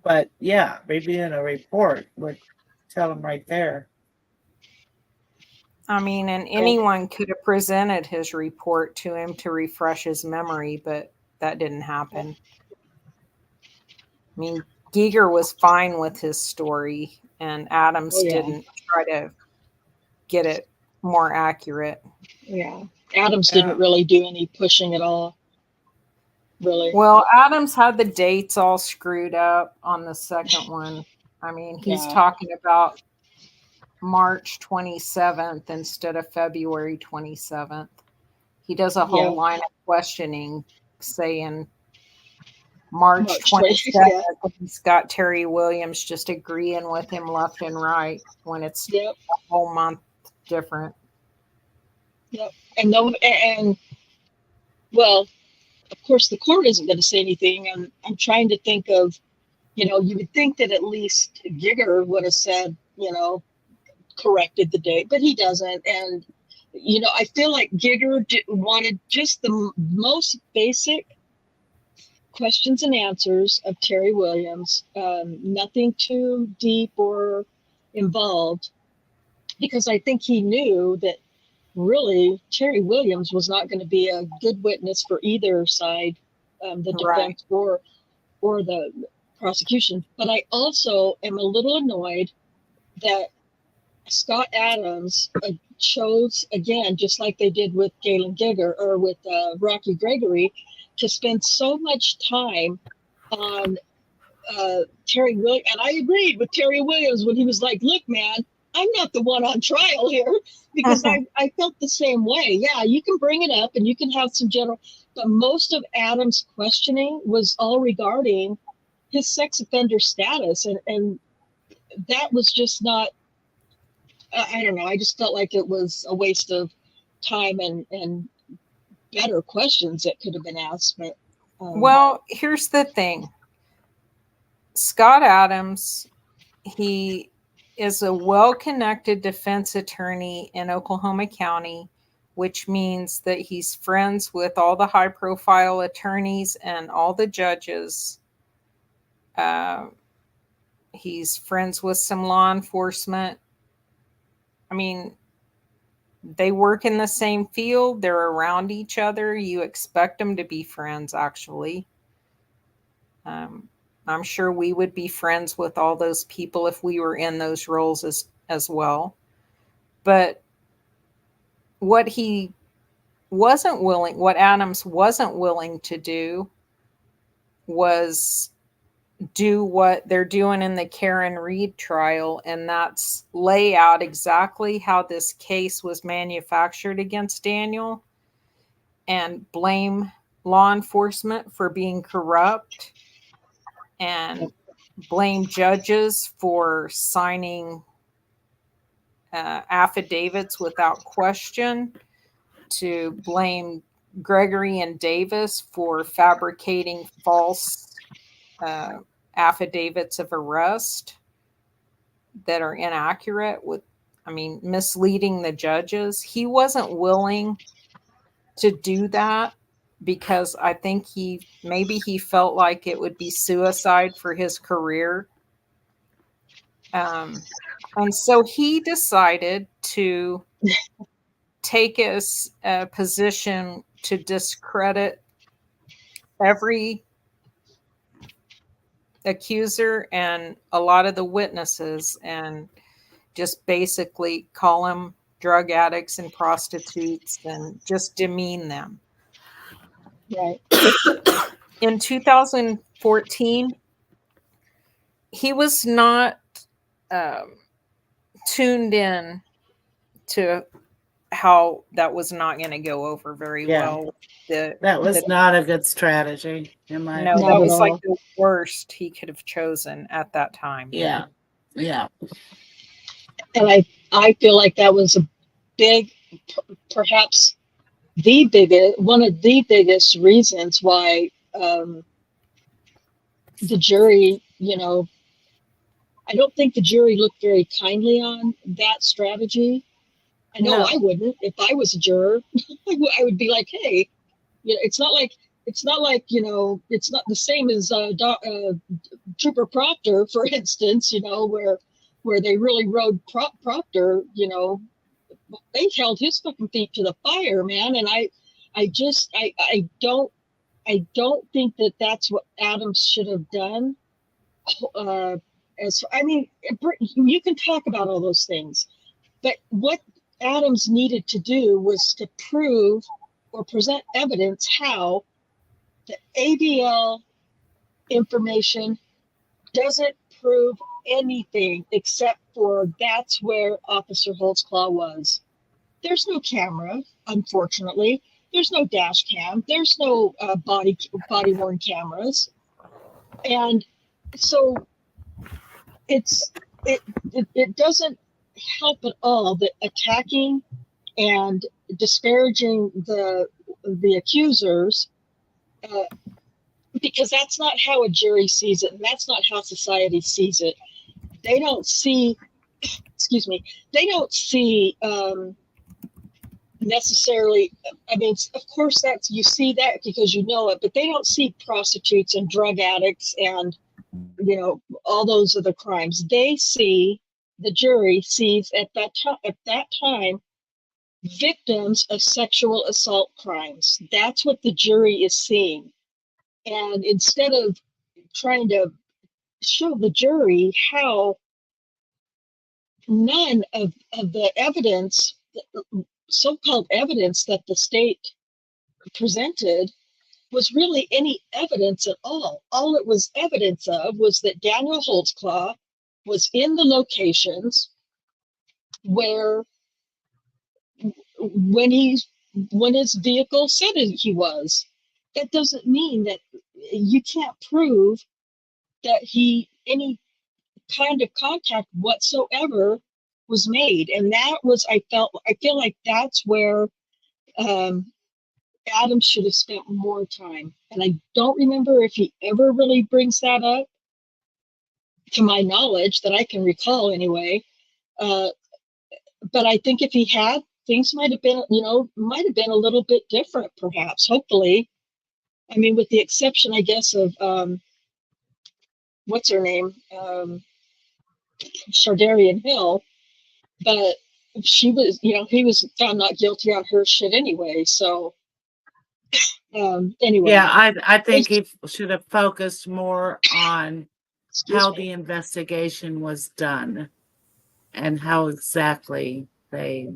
But yeah, reviewing a report would tell him right there. I mean, and anyone could have presented his report to him to refresh his memory, but that didn't happen. I mean, Giger was fine with his story, and Adams didn't try to get it more accurate. Yeah. Adams didn't really do any pushing at all. Really. Well, Adams had the dates all screwed up on the second one. I mean, he's Yeah. talking about March 27th instead of February 27th. He does a whole Yeah. line of questioning saying March March 27th. yeah. He's got Terry Williams just agreeing with him left and right when it's Yep. a whole month different. Yep. And no, and well, of course, the court isn't going to say anything. And I'm trying to think of, you would think that at least Giger would have said, corrected the date, but he doesn't. And, I feel like Giger wanted just the most basic questions and answers of Terry Williams, nothing too deep or involved, because I think he knew that really Terry Williams was not going to be a good witness for either side, the defense or the prosecution. But I also am a little annoyed that Scott Adams chose, again, just like they did with Galen Giger or with Rocky Gregory, to spend so much time on Terry Williams. And I agreed with Terry Williams when he was like, look, man, I'm not the one on trial here, because I felt the same way. Yeah, you can bring it up and you can have some general, but most of Adams' questioning was all regarding his sex offender status. And that was just not, I don't know. I just felt like it was a waste of time and better questions that could have been asked. But Well, here's the thing. Scott Adams, he is a well-connected defense attorney in Oklahoma County, which means that he's friends with all the high-profile attorneys and all the judges. He's friends with some law enforcement. I mean, they work in the same field. They're around each other. You expect them to be friends, actually. I'm sure we would be friends with all those people if we were in those roles as well. But what Adams wasn't willing to do was do what they're doing in the Karen Reed trial, and that's lay out exactly how this case was manufactured against Daniel and blame law enforcement for being corrupt and blame judges for signing affidavits without question, to blame Gregory and Davis for fabricating false affidavits of arrest that are inaccurate, misleading the judges. He wasn't willing to do that because I think he felt like it would be suicide for his career. And so he decided to take a position to discredit every accuser and a lot of the witnesses, and just basically call them drug addicts and prostitutes and just demean them. right. In 2014, he was not tuned in to how that was not going to go over very well. That was not a good strategy, in my opinion. That was like the worst he could have chosen at that time. Yeah. And I feel like that was a big, perhaps one of the biggest reasons why the jury, I don't think the jury looked very kindly on that strategy. I know I wouldn't. If I was a juror, I would be like, hey, it's not like, it's not the same as Trooper Proctor, for instance, where they really rode Proctor, they held his fucking feet to the fire, man. And I don't think that that's what Adams should have done. You can talk about all those things, but what Adams needed to do was to prove or present evidence how the ADL information doesn't prove anything except for that's where Officer Holtzclaw was. There's no camera, unfortunately. There's no dash cam. There's no body worn cameras, and so it doesn't help at all that attacking and disparaging the accusers, because that's not how a jury sees it, and that's not how society sees it. They don't see, excuse me, they don't see necessarily. I mean, of course, that's, you see that because you know it, but they don't see prostitutes and drug addicts and, you know, all those other crimes. They see, the jury sees at that time victims of sexual assault crimes. That's what the jury is seeing. And instead of trying to show the jury how none of the evidence, so-called evidence that the state presented, was really any evidence at all. All it was evidence of was that Daniel Holtzclaw was in the locations where, when his vehicle said he was. That doesn't mean that you can't prove that any kind of contact whatsoever was made. And that was, I feel like that's where Adams should have spent more time. And I don't remember if he ever really brings that up, to my knowledge, that I can recall anyway. But I think if he had, things might have been a little bit different, perhaps, hopefully. I mean, with the exception, I guess, of what's her name? Shardarian Hill. But she was, he was found not guilty on her shit anyway. So anyway. Yeah, I think he should have focused more on how the investigation was done and how exactly they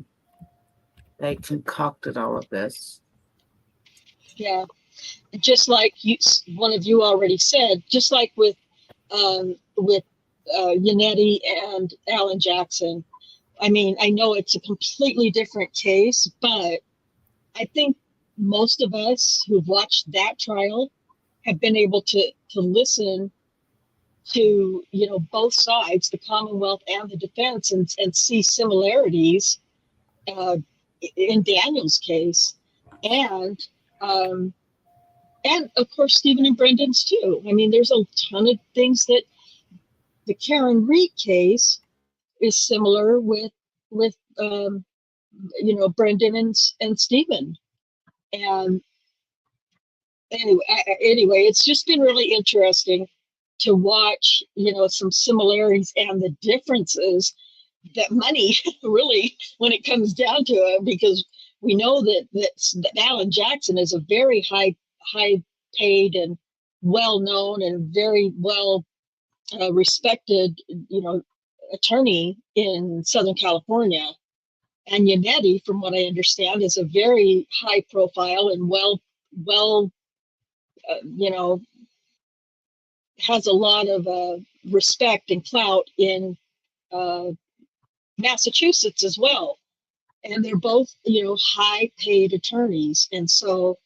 concocted all of this. Yeah, just like one of you already said, just like with Yannetti and Alan Jackson. I mean, I know it's a completely different case, but I think most of us who've watched that trial have been able to listen to, both sides, the Commonwealth and the defense, and see similarities in Daniel's case, and of course Stephen and Brendan's too. I mean, there's a ton of things that the Karen Reed case is similar with Brendan and Stephen. And anyway, it's just been really interesting to watch, some similarities and the differences that money really, when it comes down to it, because we know that Alan Jackson is a very high paid and well known and very well respected, attorney in Southern California. And Yannetti, from what I understand, is a very high profile and well, has a lot of respect and clout in Massachusetts as well. And they're both, high paid attorneys. And so,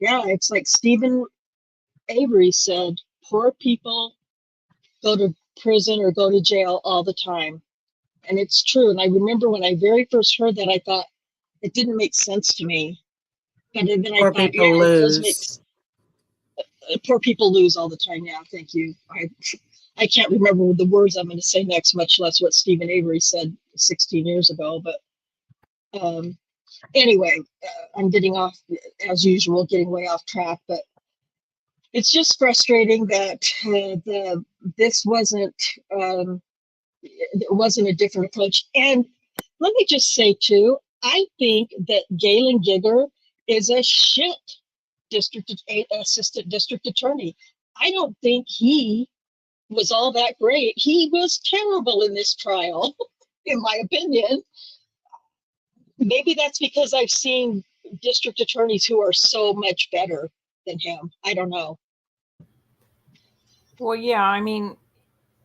yeah, it's like Stephen Avery said, poor people go to prison or go to jail all the time. And it's true. And I remember when I very first heard that, I thought it didn't make sense to me. But then I thought, yeah, it does make. Poor people lose all the time. Yeah, thank you. I can't remember the words I'm going to say next, much less what Stephen Avery said 16 years ago. But anyway, I'm getting off, as usual, getting way off track. But it's just frustrating that this wasn't. It wasn't a different approach. And let me just say, too, I think that Galen Gigger is a shit assistant district attorney. I don't think he was all that great. He was terrible in this trial, in my opinion. Maybe that's because I've seen district attorneys who are so much better than him. I don't know. Well, yeah, I mean,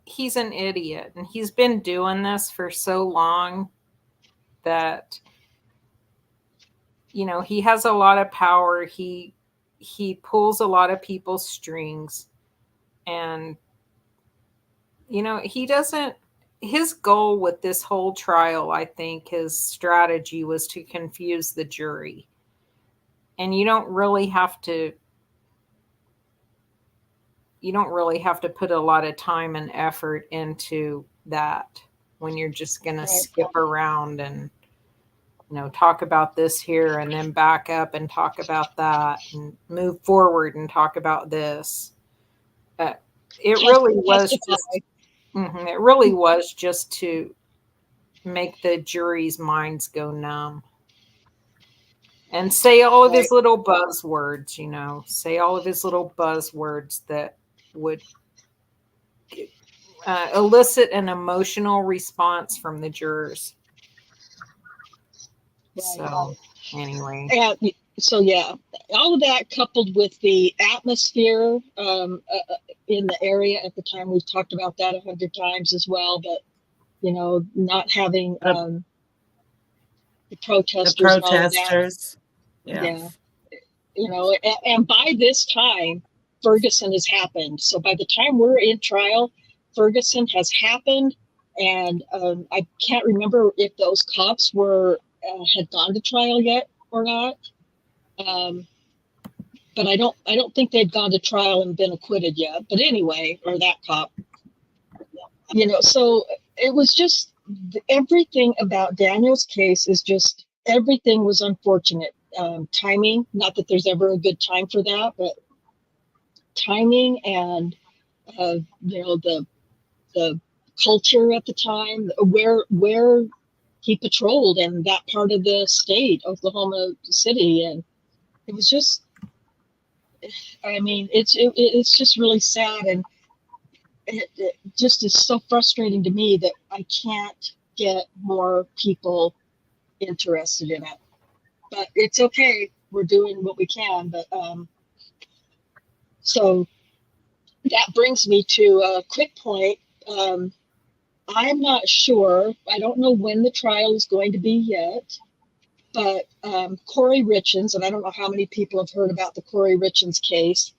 he's an idiot, and he's been doing this for so long that, you know, he has a lot of power. He pulls a lot of people's strings, and, you know, he doesn't, his goal with this whole trial, I think his strategy was to confuse the jury. And you don't really have to put a lot of time and effort into that when you're just going to skip around and, you know, talk about this here and then back up and talk about that and move forward and talk about this. It really was just to make the jury's minds go numb and say all of his little buzzwords, you know, say all of his little buzzwords that would elicit an emotional response from the jurors. So anyway. So yeah, all of that coupled with the atmosphere in the area at the time, we've talked about that 100 times as well, but, you know, not having the protesters. Yeah. You know, and by this time, Ferguson has happened. So by the time we're in trial, Ferguson has happened. And I can't remember if those cops had gone to trial yet or not. But I don't think they'd gone to trial and been acquitted yet. But anyway, or that cop, you know, so it was just everything about Daniel's case is just, everything was unfortunate. Timing, not that there's ever a good time for that, but timing and, you know, the culture at the time, where he patrolled in that part of the state, Oklahoma City. And it was just, I mean, it's just really sad. And it just is so frustrating to me that I can't get more people interested in it. But it's okay. We're doing what we can. But so that brings me to a quick point. I'm not sure. I don't know when the trial is going to be yet. But Corey Richins, and I don't know how many people have heard about the Corey Richins case,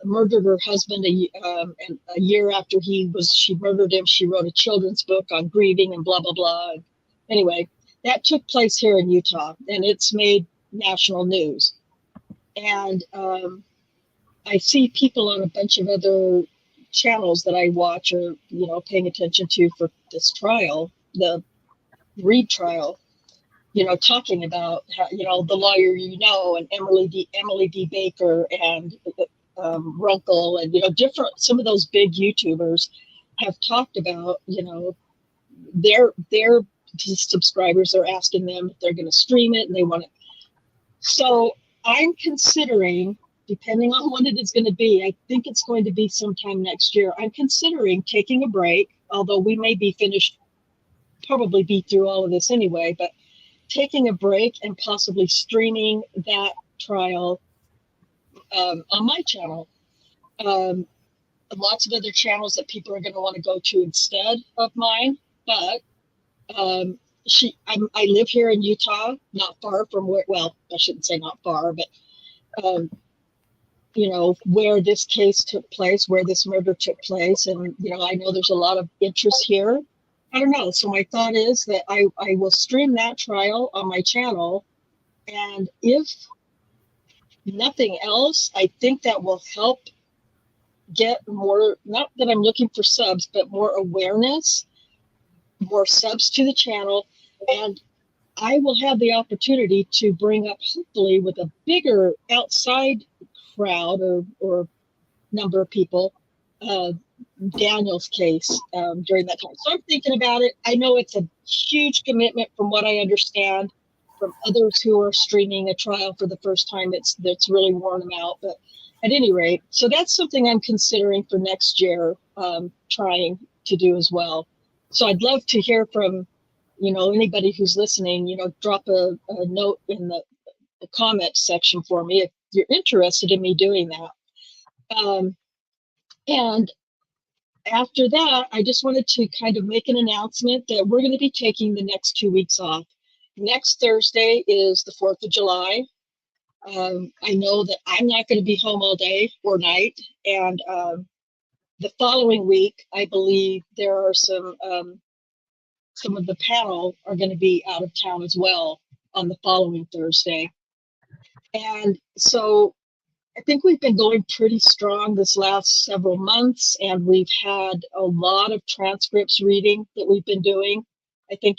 murdered her husband and a year after she murdered him. She wrote a children's book on grieving and blah, blah, blah. Anyway, that took place here in Utah, and it's made national news. And I see people on a bunch of other channels that I watch or, you know, paying attention to for this trial, the Reed trial, you know, talking about how, you know, the lawyer, you know, and Emily D. Baker and Runkle and, you know, some of those big YouTubers have talked about, you know, their subscribers are asking them if they're going to stream it and they want it. So I'm considering, depending on when it is going to be, I think it's going to be sometime next year. I'm considering taking a break, although we may be finished, probably be through all of this anyway, but taking a break and possibly streaming that trial on my channel. Lots of other channels that people are going to want to go to instead of mine, but I live here in Utah, not far from where, well, I shouldn't say not far, but you know, where this case took place, where this murder took place. And, you know, I know there's a lot of interest here. I don't know. So my thought is that I will stream that trial on my channel. And if nothing else, I think that will help get more, not that I'm looking for subs, but more awareness, more subs to the channel. And I will have the opportunity to bring up, hopefully with a bigger outside crowd or number of people, Daniel's case during that time. So I'm thinking about it. I know it's a huge commitment from what I understand from others who are streaming a trial for the first time. That's really worn them out. But at any rate, so that's something I'm considering for next year, trying to do as well. So I'd love to hear from, you know, anybody who's listening, you know, drop a note in the comment section for me if you're interested in me doing that. And after that, I just wanted to kind of make an announcement that we're going to be taking the next 2 weeks off. Next Thursday is the 4th of July. I know that I'm not going to be home all day or night. And the following week, I believe there are some of the panel are going to be out of town as well on the following Thursday. And so I think we've been going pretty strong this last several months, and we've had a lot of transcripts reading that we've been doing. I think,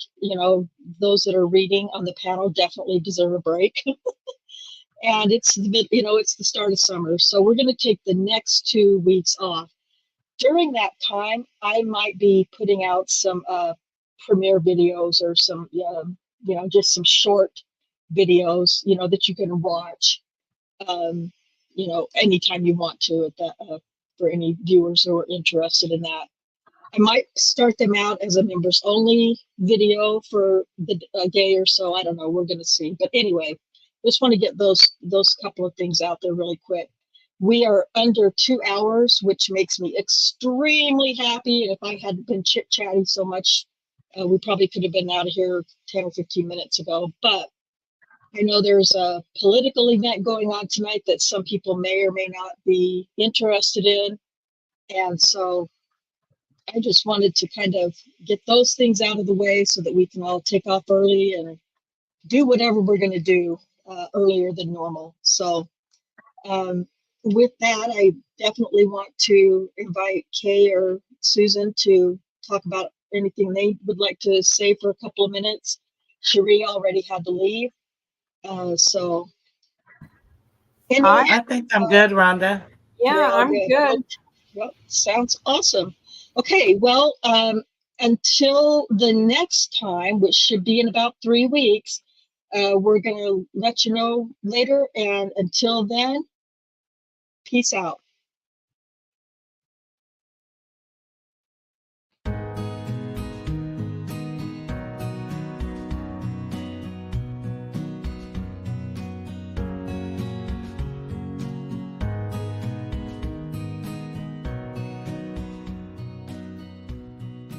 those that are reading on the panel definitely deserve a break. And it's the start of summer. So we're going to take the next 2 weeks off. During that time, I might be putting out some premiere videos or some, just some short videos, that you can watch. Anytime you want to at that, for any viewers who are interested in that. I might start them out as a members only video for a day or so. I don't know. We're going to see. But anyway, just want to get those couple of things out there really quick. We are under 2 hours, which makes me extremely happy. And if I hadn't been chit-chatting so much, we probably could have been out of here 10 or 15 minutes ago. But I know there's a political event going on tonight that some people may or may not be interested in. And so I just wanted to kind of get those things out of the way so that we can all take off early and do whatever we're going to do earlier than normal. So with that, I definitely want to invite Kay or Susan to talk about anything they would like to say for a couple of minutes. Cherie already had to leave. So anyway, I think I'm good, Rhonda. Yeah, I'm good. Well, sounds awesome. Okay, well, until the next time, which should be in about 3 weeks, we're going to let you know later. And until then, peace out.